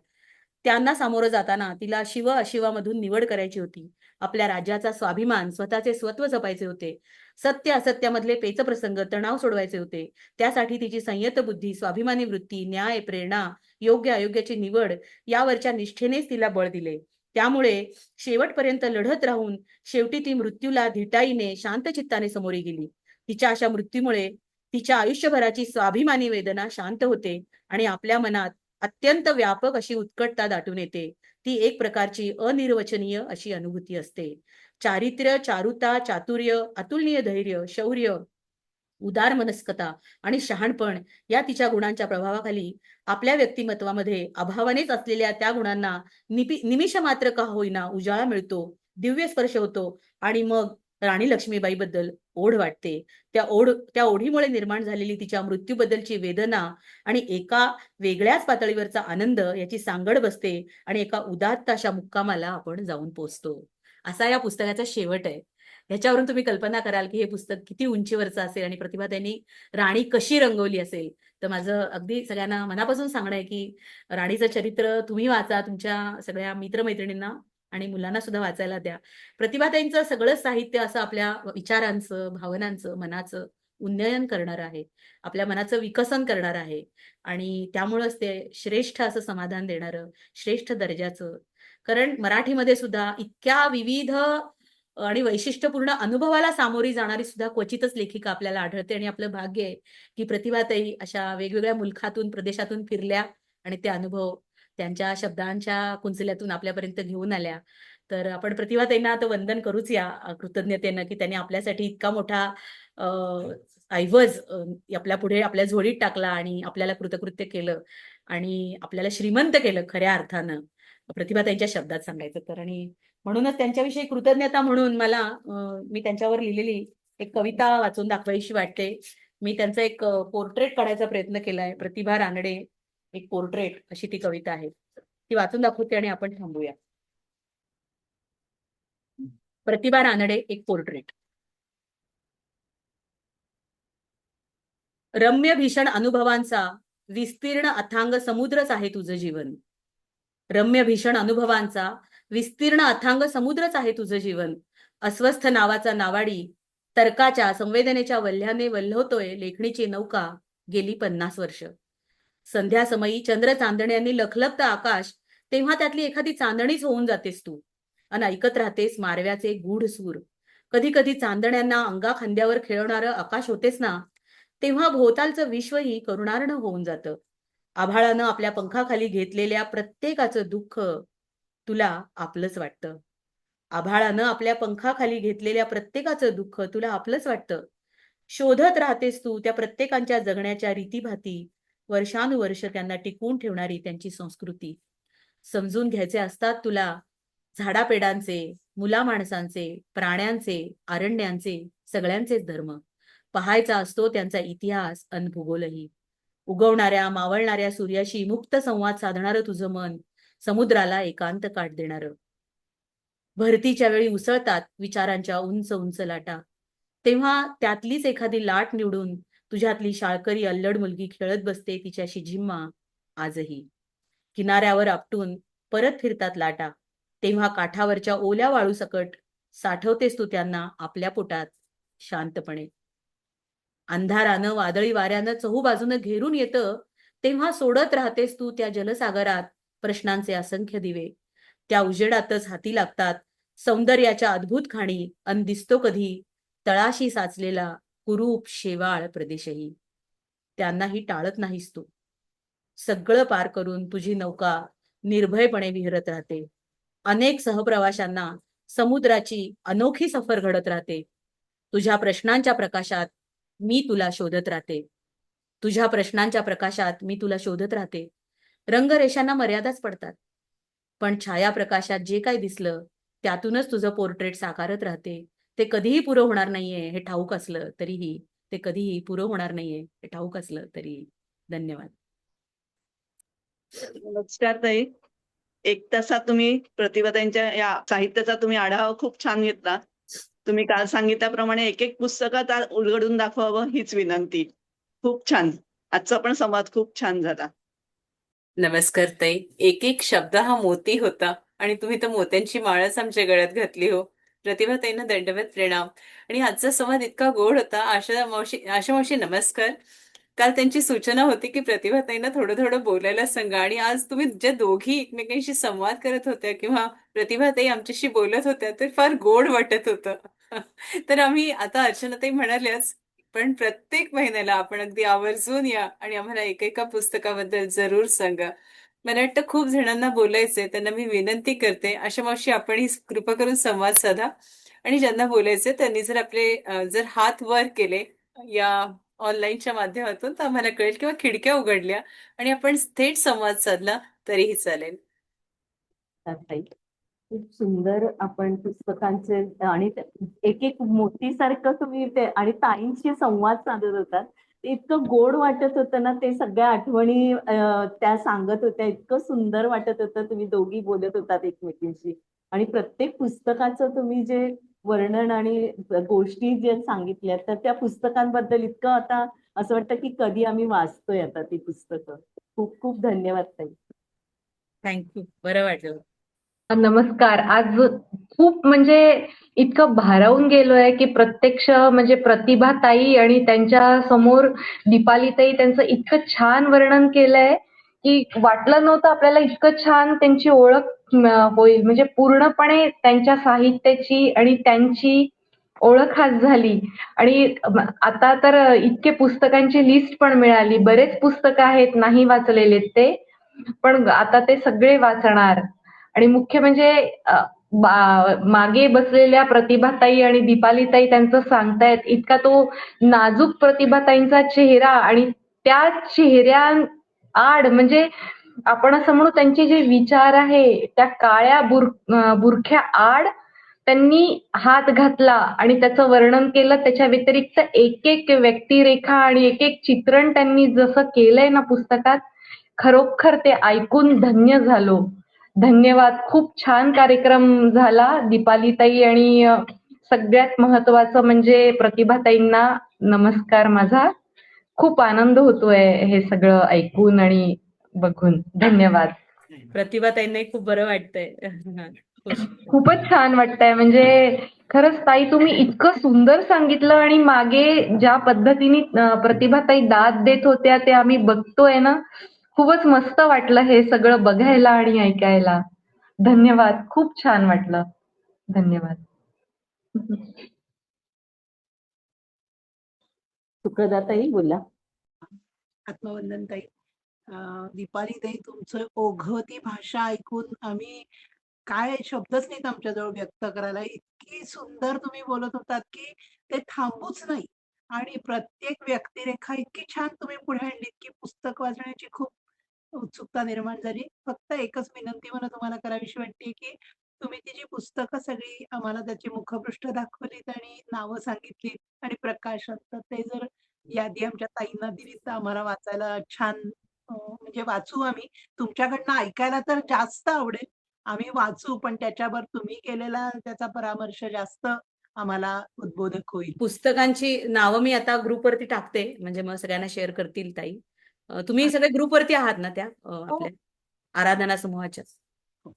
त्यांना सामोरं जाताना तिला शिव अशिवामधून निवड करायची होती. आपल्या राज्याचा स्वाभिमान, स्वतःचे स्वत्व जपायचे होते. सत्य असत्यामधले पेचप्रसंग, तणाव सोडवायचे होते. त्यासाठी तिची संयत बुद्धी, स्वाभिमानी वृत्ती, न्याय, प्रेरणा, योग्य अयोग्याची निवड यावरच्या निष्ठेनेच तिला बळ दिले. त्यामुळे शेवटपर्यंत लढत राहून शेवटी ती मृत्यूला धिटाईने, शांत चित्ताने सामोरी गेली. तिच्या अशा मृत्यूमुळे तिच्या आयुष्यभराची स्वाभिमानी वेदना शांत होते आणि आपल्या मनात अत्यंत व्यापक अशी उत्कटता दाटून येते. ती एक प्रकारची अनिर्वचनीय अशी अनुभूती असते. चारित्र्य, चारुता, चातुर्य, अतुलनीय धैर्य, शौर्य उदार मनस्कता आणि शहाणपण या तिच्या गुणांच्या प्रभावाखाली आपल्या व्यक्तिमत्वामध्ये अभावानेच असलेल्या त्या गुणांना निमिष मात्र का होईना उजाळा मिळतो, दिव्य स्पर्श होतो आणि मग राणी लक्ष्मीबाईबद्दल ओढ वाटते. त्या ओढीमुळे निर्माण झालेली तिच्या मृत्यूबद्दलची वेदना आणि एका वेगळ्याच पातळीवरचा आनंद याची सांगड बसते आणि एका उदात्त अशा मुक्कामाला आपण जाऊन पोहोचतो. असा या पुस्तकाचा शेवट आहे. ह्याच्यावरून तुम्ही कल्पना कराल की हे पुस्तक किती उंचीवरचं असेल आणि प्रतिभाताईंनी राणी कशी रंगवली असेल. तर माझं अगदी सगळ्यांना मनापासून सांगणं आहे की राणीचं चरित्र तुम्ही वाचा, तुमच्या सगळ्या मित्रमैत्रिणींना आणि मुलांना सुद्धा वाचायला द्या. प्रतिभाताईंचं सगळं साहित्य असं आपल्या विचारांचं, भावनांचं, मनाचं उन्नयन करणारं आहे. आपल्या मनाचं विकसन करणारं आहे आणि त्यामुळंच ते श्रेष्ठ असं समाधान देणारं, श्रेष्ठ दर्जाचं. कारण मराठीमध्ये सुद्धा इतक्या विविध आणि वैशिष्ट्यपूर्ण अनुभवाला सामोरी जाणारी सुद्धा क्वचितच लेखिका आपल्याला आढळते आणि आपलं भाग्य आहे की प्रतिभाताई अशा वेगवेगळ्या मुलखातून, प्रदेशातून फिरल्या आणि ते अनुभव त्यांच्या शब्दांच्या कुंचल्यातून आपल्यापर्यंत घेऊन आल्या. तर आपण प्रतिभाताईंना आता वंदन करूच या कृतज्ञतेनं की त्यांनी आपल्यासाठी इतका मोठा ऐवज आपल्या पुढे आपल्या झोळीत टाकला आणि आपल्याला कृतकृत्य केलं आणि आपल्याला श्रीमंत केलं खऱ्या अर्थानं. प्रतिभाताईंच्या शब्दात सांगायचं तर. आणि म्हणूनच त्यांच्याविषयी कृतज्ञता म्हणून मला मी त्यांच्यावर लिहिलेली एक कविता वाचून दाखवायची वाटते. मी त्यांचा एक पोर्ट्रेट काढायचा प्रयत्न केलाय. प्रतिभा रानडे एक पोर्ट्रेट अशी ती कविता आहे. ती वाचून दाखवते आणि आपण थांबूया. प्रतिभा रानडे एक पोर्ट्रेट. रम्य भीषण अनुभवांचा विस्तीर्ण अथांग समुद्रच आहे तुझं जीवन. रम्य भीषण अनुभवांचा विस्तीर्ण अथांग समुद्रच आहे तुझं जीवन. अस्वस्थ नावाचा नावाडी तर्काच्या संवेदनेच्या वल्ह्याने वल्हवतोय लेखणीची नौका गेली 50 वर्ष. संध्या समयी चंद्र चांदण्यांनी लखलखतं आकाश, तेव्हा त्यातली एखादी चांदणीच होऊन जातेस तू आणि ऐकत राहतेस मारव्याचे गूढ सूर. कधी कधी चांदण्यांना अंगा खांद्यावर खेळवणारं आकाश होतेस ना, तेव्हा भोवतालचं विश्वही करुणार्ण होऊन जातं. आभाळानं आपल्या पंखाखाली घेतलेल्या प्रत्येकाचं दुःख तुला आपलंच वाटतं. आभाळानं आपल्या पंखाखाली घेतलेल्या प्रत्येकाचं दुःख तुला आपलंच वाटतं. शोधत राहतेस तू त्या प्रत्येकांच्या जगण्याच्या रीतीभाती, वर्षानुवर्ष त्यांना टिकवून ठेवणारी त्यांची संस्कृती. समजून घ्यायचे असतात तुला झाडापेडांचे, मुलामाणसांचे, प्राण्यांचे, अरण्यांचे, सगळ्यांचेच धर्म. पहायचा असतो त्यांचा इतिहास अन भूगोलही. उगवणाऱ्या मावळणाऱ्या सूर्याशी मुक्त संवाद साधणारं तुझं मन समुद्राला एकांत काठ देणारं. भरतीच्या वेळी उसळतात विचारांच्या उंच उंच लाटा, तेव्हा त्यातलीच एखादी लाट निवडून तुझ्यातली शाळकरी अल्लड मुलगी खेळत बसते तिच्याशी झिम्मा आजही. किनाऱ्यावर आपटून परत फिरतात लाटा, तेव्हा काठावरच्या ओल्या वाळूसकट साठवतेस तू त्यांना आपल्या पोटात शांतपणे. अंधारानं वादळी वाऱ्यानं चहूबाजूनं घेरून येतं, तेव्हा सोडत राहतेस तू त्या जलसागरात प्रश्नांचे असंख्य दिवे. त्या उजेडातच हाती लागतात सौंदर्याच्या अद्भुत खाणी अन दिसतो कधी तळाशी साचलेला कुरूप शेवाळ प्रदेशही. त्यांनाही टाळत नाहीस तू. सगळं पार करून तुझी नौका निर्भयपणे विहरत राहते. अनेक सहप्रवाशांना समुद्राची अनोखी सफर घडत राहते. तुझ्या प्रश्नांच्या प्रकाशात मी तुला शोधत राहते. तुझ्या प्रश्नांच्या प्रकाशात मी तुला शोधत राहते. रंगरेषांना मर्यादाच पडतात, पण छायाप्रकाशात जे काही दिसलं त्यातूनच तुझं पोर्ट्रेट साकारत राहते. ते कधीही पुरं होणार नाहीये हे ठाऊक असलं तरीही, ते कधीही पुरं होणार नाहीये हे ठाऊक असलं तरीही. धन्यवाद. नमस्कार ताई. 1 तासात तुम्ही प्रतिभाताईंच्या या साहित्याचा तुम्ही आढावा खूप छान घेतला. तुम्ही काल सांगितल्याप्रमाणे एक एक पुस्तकात उलगडून दाखवावं हीच विनंती. खूप छान. आजचा पण संवाद खूप छान झाला. नमस्कार ताई. एक एक शब्द हा मोती होता आणि तुम्ही तर मोत्यांची माळच आमच्या गळ्यात घातली हो. प्रतिभाताईंना दंडवत प्रणाम. आणि आजचा संवाद इतका गोड होता. आशा मावशी नमस्कार. काल त्यांची सूचना होती की प्रतिभाताईंना थोडं थोडं बोलायला सांगा, आणि आज तुम्ही ज्या दोघी एकमेकांशी संवाद करत होत्या किंवा प्रतिभाताई आमच्याशी बोलत होत्या ते फार गोड वाटत होतं. तर आम्ही आता अर्चनाताई म्हणाल्याच, पण प्रत्येक महिन्याला आपण अगदी आवर्जून या आणि आम्हाला एकेका पुस्तकाबद्दल जरूर सांगा. मला वाटतं खूप जणांना बोलायचंय, त्यांना मी विनंती करते आशा मावशी आपणही कृपा करून संवाद साधा आणि ज्यांना बोलायचंय त्यांनी जर आपले जर हात वर केले या ऑनलाईनच्या माध्यमातून, तर आम्हाला कळेल, किंवा खिडक्या उघडल्या आणि आपण थेट संवाद साधला तरीही चालेल. ताई खूप सुंदर आपण पुस्तकांचे आणि एक एक मोतीसारखं तुम्ही ते आणि ताईंशी संवाद साधत होतात ते इतकं गोड वाटत होतं ना ते सगळ्या आठवणी त्या सांगत होत्या इतकं सुंदर वाटत होतं तुम्ही दोघी बोलत होतात एकमेकींशी आणि प्रत्येक पुस्तकाचं तुम्ही जे वर्णन आणि गोष्टी जे सांगितल्या तर त्या पुस्तकांबद्दल इतकं आता असं वाटतं की कधी आम्ही वाचतोय आता ती पुस्तकं खूप खूप धन्यवाद ताई. थँक्यू. बरं वाटलं. नमस्कार. आज खूप म्हणजे इतकं भारावून गेलोय की प्रत्यक्ष म्हणजे प्रतिभाताई आणि त्यांच्या समोर दीपालीताई त्यांचं इतकं छान वर्णन केलंय की वाटलं नव्हतं आपल्याला इतकं छान त्यांची ओळख होईल. म्हणजे पूर्णपणे त्यांच्या साहित्याची आणि त्यांची ओळख आज झाली आणि आता तर इतके पुस्तकांची लिस्ट पण मिळाली. बरेच पुस्तकं आहेत नाही वाचलेले ते, पण आता ते सगळे वाचणार. आणि मुख्य म्हणजे मागे बसलेल्या प्रतिभाताई आणि दीपालीताई त्यांचं सांगतायत इतका तो नाजूक प्रतिभाताईंचा चेहरा आणि त्या चेहऱ्या आड म्हणजे आपण असं म्हणू त्यांचे जे विचार आहे त्या काळ्या बुरख्या आड त्यांनी हात घातला आणि त्याचं वर्णन केलं. त्याच्या व्यतिरिक्त एक एक व्यक्तिरेखा आणि एक एक चित्रण त्यांनी जसं केलंय ना पुस्तकात खरोखर ते ऐकून धन्य झालो. धन्यवाद. खूप छान कार्यक्रम झाला. दीपालीताई आणि सगळ्यात महत्वाचं म्हणजे प्रतिभाताईंना नमस्कार माझा. खूप आनंद होतोय हे सगळं ऐकून आणि बघून. धन्यवाद. प्रतिभाताईंनाही खूप बरं वाटतंय. खुश. खूपच छान वाटतंय. म्हणजे खरंच ताई तुम्ही इतकं सुंदर सांगितलं आणि मागे ज्या पद्धतीने प्रतिभाताई दाद देत होत्या ते आम्ही बघतोय ना खूपच मस्त वाटलं हे सगळं बघायला आणि ऐकायला. धन्यवाद. खूप छान वाटलं. धन्यवाद. सुखदाताई बोला. आत्मवंदन ताई. दीपाली ताई तुमचं ओघ ती भाषा ऐकून आम्ही काय शब्दच नाहीत आमच्याजवळ व्यक्त करायला. इतकी सुंदर तुम्ही बोलत होतात की ते थांबूच नाही आणि प्रत्येक व्यक्तिरेखा इतकी छान तुम्ही पुढे आणलीत की पुस्तक वाचण्याची खूप उत्सुकता निर्माण झाली. फक्त एकच विनंती मला तुम्हाला करावीशी वाटते की तुम्ही ती जी पुस्तकं सगळी आम्हाला त्याची मुखपृष्ठ दाखवलीत आणि नावं सांगितलीत आणि प्रकाशन, तर ते जर यादी आमच्या ताईंना दिली तर आम्हाला वाचायला छान म्हणजे वाचू आम्ही. तुमच्याकडनं ऐकायला तर जास्त आवडेल. आम्ही वाचू, पण त्याच्यावर तुम्ही केलेला त्याचा परामर्श जास्त आम्हाला उद्बोधक होईल. पुस्तकांची नावं मी आता ग्रुपवरती टाकते म्हणजे मग सगळ्यांना शेअर करतील ताई. तुम्ही सगळे ग्रुपवरती आहात ना त्या हो, आपल्या आराधना समूहाच्या? हो.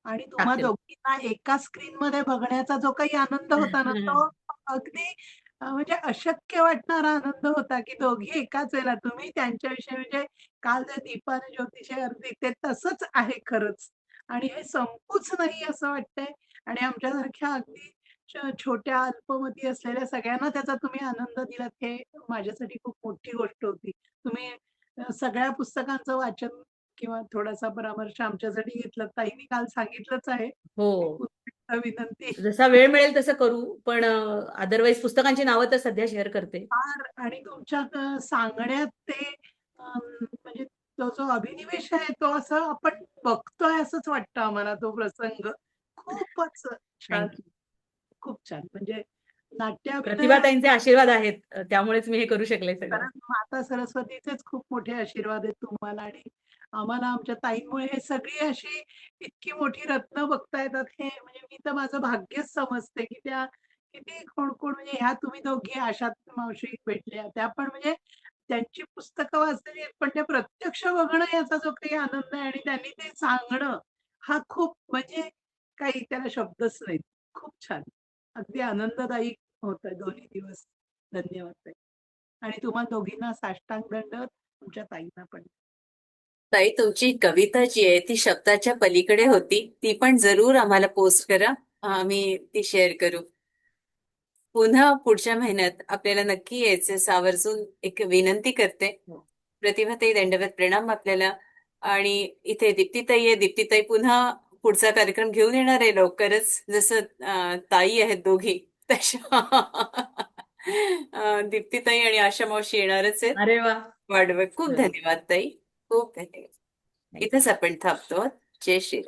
आणि तुम्हा टाकते. दोघींना एका स्क्रीनमध्ये बघण्याचा जो काही आनंद होता ना, तो अगदी म्हणजे अशक्य वाटणारा आनंद होता, की दोघी एकाच वेळेला तुम्ही त्यांच्याविषयी म्हणजे काल जे दीपा आणि ज्योतिषी अगदी ते तसंच आहे खरंच. आणि हे संपूच नाही असं वाटतंय आणि आमच्यासारख्या अगदी छोट्या अल्पमती असलेल्या सगळ्यांना त्याचा तुम्ही आनंद दिलात हे माझ्यासाठी खूप मोठी गोष्ट होती. तुम्ही सगळ्या पुस्तकांचं वाचन किंवा थोडासा परामर्श आमच्यासाठी घेतला. ताईंनी काल सांगितलंच आहे. हो. पुन्हा विनंती जसा वेळ मिळेल तसं करू, पण अदरवाईज पुस्तकांची नावं तर सध्या शेअर करते. फार आणि तुमच्या सांगण्यात ते म्हणजे तो जो अभिनिवेश आहे तो असं आपण बघतोय असंच वाटतं आम्हाला तो प्रसंग. खूपच छान, थँक्यू. खूप छान. म्हणजे नाट्याभिनय प्रतिभाताईंचे आशीर्वाद आहेत, त्यामुळेच मी हे करू शकले सगळं. कारण माता सरस्वतीचेच खूप मोठे आशीर्वाद आहेत तुम्हाला आणि आम्हाला आमच्या ताईंमुळे हे सगळी अशी इतकी मोठी रत्न बघता येतात. हे म्हणजे मी तर माझं भाग्यच समजते की त्या किती कोण कोण म्हणजे ह्या तुम्ही दोघी आशात मावशी भेटल्या त्या पण म्हणजे त्यांची पुस्तकं वाचलेली आहेत, पण ते प्रत्यक्ष बघणं याचा जो काही आनंद आहे आणि त्यांनी ते सांगणं हा खूप म्हणजे काही त्याला शब्दच नाहीत. खूप छान. अगदी आनंददायी होतं दोन्ही दिवस. धन्यवाद ताई. आणि तुम्हा दोघींना साष्टांग दंडवत, तुमच्या ताईंना पण. ताई तुमची कविता जी आहे ती शब्दाच्या पलीकडे होती, ती पण जरूर आम्हाला पोस्ट करा, आम्ही ती शेअर करू. पुन्हा पुढच्या महिन्यात आपल्याला नक्की यायचं आवर्जून एक विनंती करते. प्रतिभाताई दंडवत प्रणाम आपल्याला. आणि इथे दीप्तीताई आहे. दीप्तीताई पुन्हा पुढचा कार्यक्रम घेऊन येणार आहे लवकरच, जसं ताई आहेत दोघी तशा दीप्तीताई आणि आशा मावशी येणारच आहेत अरे वा. वाट बघ. खूप हो. धन्यवाद ताई. खूप धन्यवाद. इथेच आपण थांबतो. जय श्री